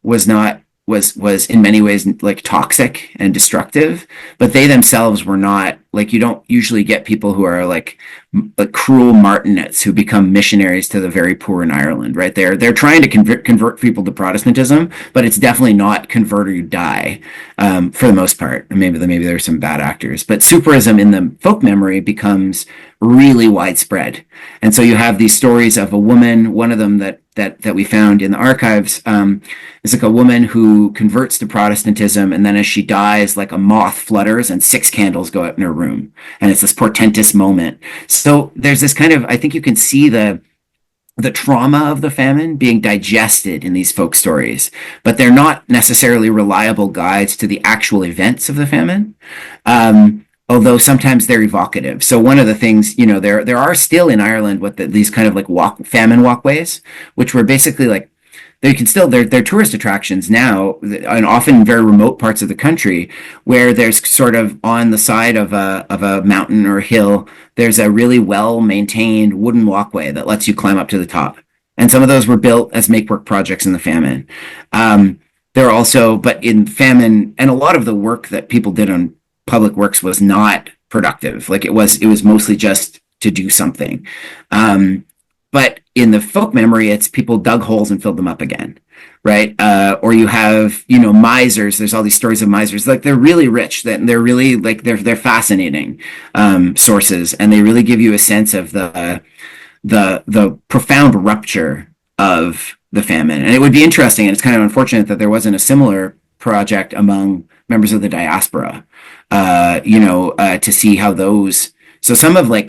was not was in many ways like toxic and destructive, but they themselves were not. Like, you don't usually get people who are like cruel martinets who become missionaries to the very poor in Ireland, right? They're trying to convert people to Protestantism, but it's definitely not convert or you die, for the most part. Maybe there are some bad actors, but superism in the folk memory becomes really widespread. And so you have these stories of a woman. One of them that we found in the archives is like a woman who converts to Protestantism, and then as she dies, like a moth flutters and 6 candles go out in her room, and it's this portentous moment. So there's this kind of, I think you can see the trauma of the famine being digested in these folk stories, but they're not necessarily reliable guides to the actual events of the famine. Although sometimes they're evocative. So one of the things, there are still in Ireland these kind of like famine walkways, which were basically like, they're tourist attractions now, and often in very remote parts of the country, where there's sort of on the side of a mountain or a hill, there's a really well maintained wooden walkway that lets you climb up to the top. And some of those were built as make-work projects in the famine. There are also, but in famine, and a lot of the work that people did on public works was not productive. Like, it was mostly just to do something. But in the folk memory, it's people dug holes and filled them up again, right? Or you have, misers. There's all these stories of misers. Like, they're really rich. That they're really like they're fascinating sources, and they really give you a sense of the profound rupture of the famine. And it would be interesting, and it's kind of unfortunate that there wasn't a similar project among members of the diaspora, to see how those. So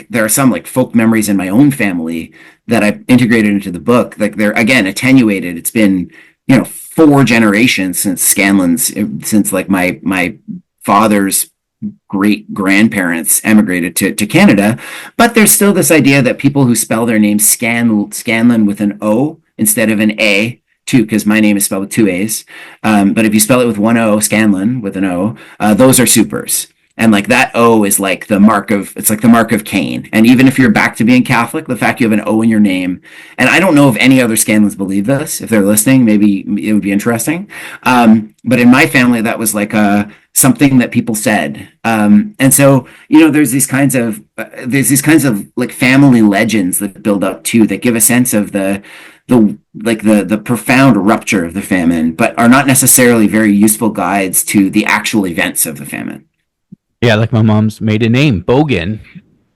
there are some like folk memories in my own family that I've integrated into the book. Like, they're, again, attenuated. It's been, 4 generations since since like my father's great grandparents emigrated to Canada. But there's still this idea that people who spell their name Scanlan with an O instead of an A, too, because my name is spelled with 2 A's. But if you spell it with 1 O, Scanlan with an O, those are supers. And like that O is like it's like the mark of Cain. And even if you're back to being Catholic, the fact you have an O in your name, and I don't know if any other Scanlans believe this. If they're listening, maybe it would be interesting. But in my family, that was like something that people said. And so, there's these kinds of like family legends that build up too, that give a sense of the profound rupture of the famine, but are not necessarily very useful guides to the actual events of the famine. Yeah, like my mom's maiden name, Bogan.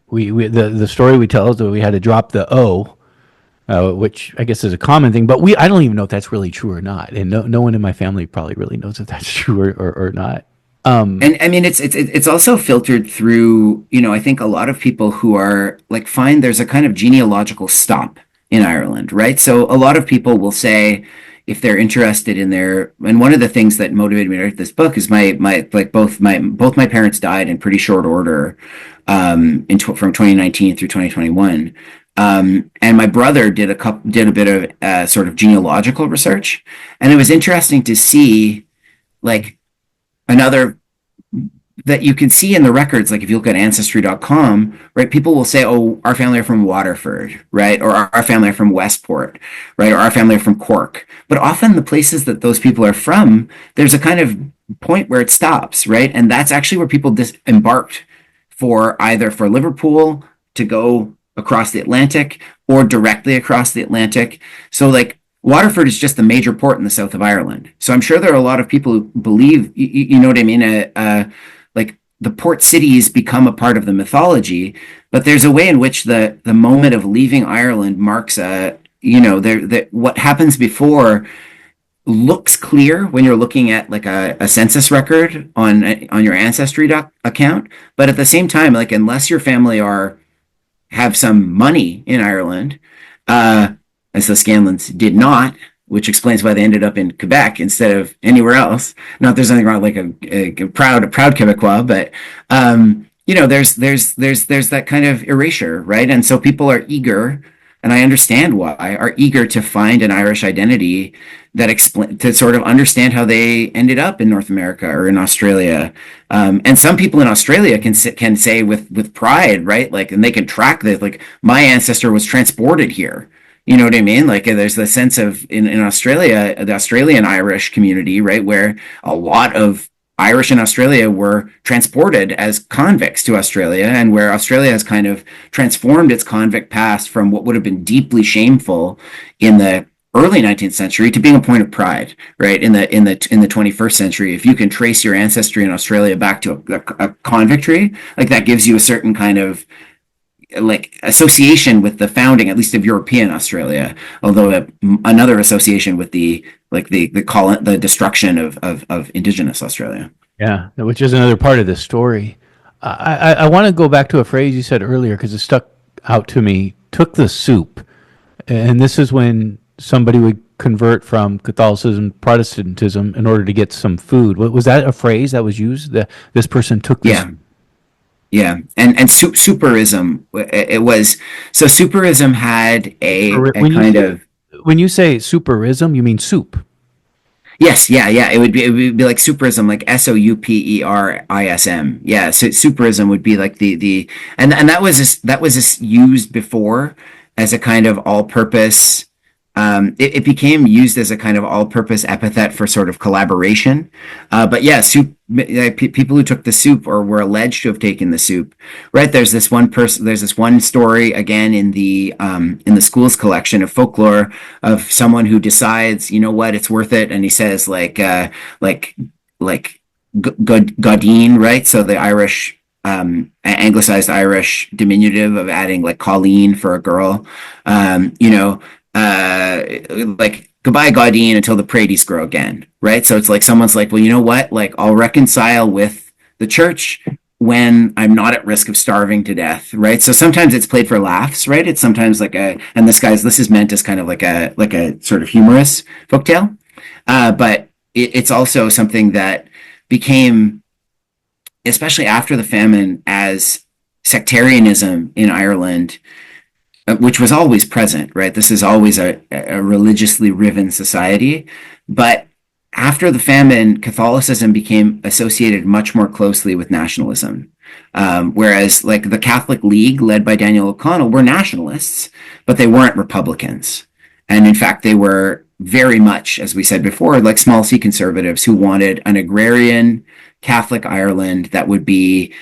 We the story we tell is that we had to drop the O, which I guess is a common thing, but I don't even know if that's really true or not, and no one in my family probably really knows if that's true or not. And I mean, it's also filtered through, I think a lot of people who are like, find there's a kind of genealogical stop in Ireland, right? So a lot of people will say, if they're interested in and one of the things that motivated me to write this book is both my parents died in pretty short order, from 2019 through 2021. And my brother did a bit of sort of genealogical research, and it was interesting to see like another that you can see in the records. Like, if you look at ancestry.com, right, people will say, oh, our family are from Waterford, right? Or our family are from Westport, right? Or our family are from Cork. But often the places that those people are from, there's a kind of point where it stops, right? And that's actually where people embarked either for Liverpool to go across the Atlantic or directly across the Atlantic. So like, Waterford is just the major port in the south of Ireland. So I'm sure there are a lot of people who believe, you know what I mean? Like, the port cities become a part of the mythology, but there's a way in which the moment of leaving Ireland marks what happens before looks clear when you're looking at like a census record on your ancestry account. But at the same time, like, unless your family have some money in Ireland, as the Scanlans did not, which explains why they ended up in Quebec instead of anywhere else. Not there's anything wrong with like a proud Quebecois, but there's that kind of erasure, right? And so people are eager, and I understand why, are eager to find an Irish identity that to sort of understand how they ended up in North America or in Australia. And some people in Australia can say with pride, right? Like, and they can track this, like, my ancestor was transported here. You know what I mean? Like there's the sense of in Australia, the Australian Irish community, right, where a lot of Irish in Australia were transported as convicts to Australia, and where Australia has kind of transformed its convict past from what would have been deeply shameful in the early 19th century to being a point of pride, right? In the 21st century, if you can trace your ancestry in Australia back to a convictry, like that gives you a certain kind of like association with the founding, at least of European Australia, although another association with the like the destruction of Indigenous Australia. Yeah, which is another part of this story. I want to go back to a phrase you said earlier because it stuck out to me. Took the soup, and this is when somebody would convert from Catholicism to Protestantism in order to get some food. Was that a phrase that was used? That this person took this? Yeah. Yeah, and superism. It was so superism had a When you kind say of when you say superism, you mean soup. yes, yeah, yeah. It would be like superism, like SOUPERISM. Yeah, so superism would be like the and that was used before as a kind of all-purpose. It became used as a kind of all-purpose epithet for sort of collaboration. But yeah, people who took the soup or were alleged to have taken the soup, right? There's this one person. There's this one story again in the school's collection of folklore of someone who decides, you know what, it's worth it, and he says like Godine, right? So the Irish anglicized Irish diminutive of adding like Colleen for a girl. You know, like goodbye Gaudine until the Praties grow again, right? So it's like someone's like, well, you know what? Like I'll reconcile with the church when I'm not at risk of starving to death, right? So sometimes it's played for laughs, right? It's sometimes like and this is meant as kind of like a sort of humorous folktale, but it's also something that became, especially after the famine, as sectarianism in Ireland, which was always present, right? This is always a religiously riven society. But after the famine, Catholicism became associated much more closely with nationalism. Whereas, like the Catholic League, led by Daniel O'Connell, were nationalists, but they weren't Republicans. And in fact, they were very much, as we said before, like small c conservatives who wanted an agrarian Catholic Ireland that would be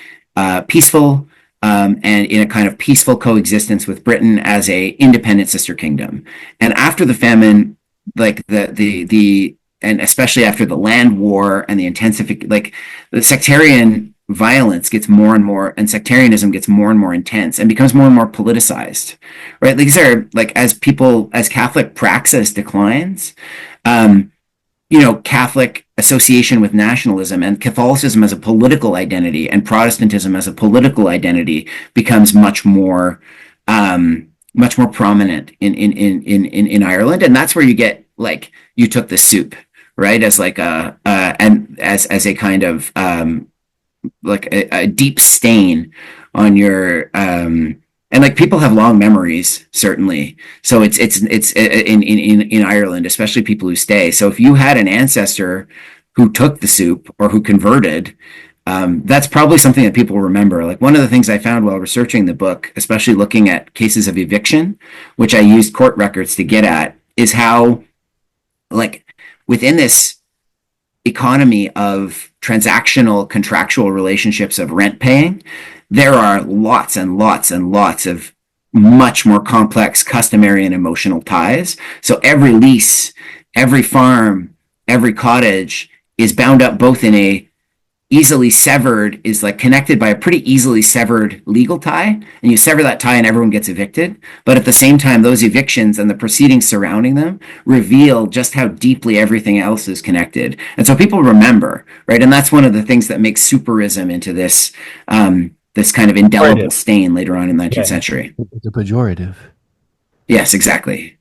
peaceful, and in a kind of peaceful coexistence with Britain as a independent sister kingdom. And after the famine, like the and especially after the land war and the intensification, like the sectarian violence gets more and more, and sectarianism gets more and more intense and becomes more and more politicized, right? These are like as Catholic praxis declines, Catholic association with nationalism and Catholicism as a political identity and Protestantism as a political identity becomes much more prominent in Ireland, and that's where you get like you took the soup, right, as like and as a kind of like a deep stain on your and like people have long memories, certainly. So it's in Ireland, especially people who stay. So if you had an ancestor who took the soup or who converted, that's probably something that people remember. Like one of the things I found while researching the book, especially looking at cases of eviction, which I used court records to get at, is how like within this economy of transactional contractual relationships of rent paying, there are lots and lots and lots of much more complex customary and emotional ties. So every lease, every farm, every cottage is bound up both in a easily severed, is like connected by a pretty easily severed legal tie, and you sever that tie and everyone gets evicted. But at the same time, those evictions and the proceedings surrounding them reveal just how deeply everything else is connected. And so people remember, right? And that's one of the things that makes superism into this this kind of indelible stain later on in the 19th century. It's a pejorative. Yes, exactly.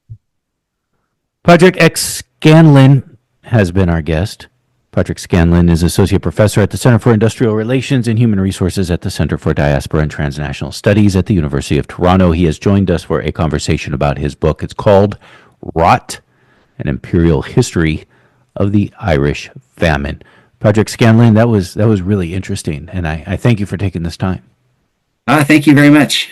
Padraic X. Scanlan has been our guest. Padraic Scanlan is Associate Professor at the Center for Industrial Relations and Human Resources at the Center for Diaspora and Transnational Studies at the University of Toronto. He has joined us for a conversation about his book. It's called Rot, an Imperial History of the Irish Famine. Padraic Scanlan, that was really interesting, and I thank you for taking this time. Thank you very much.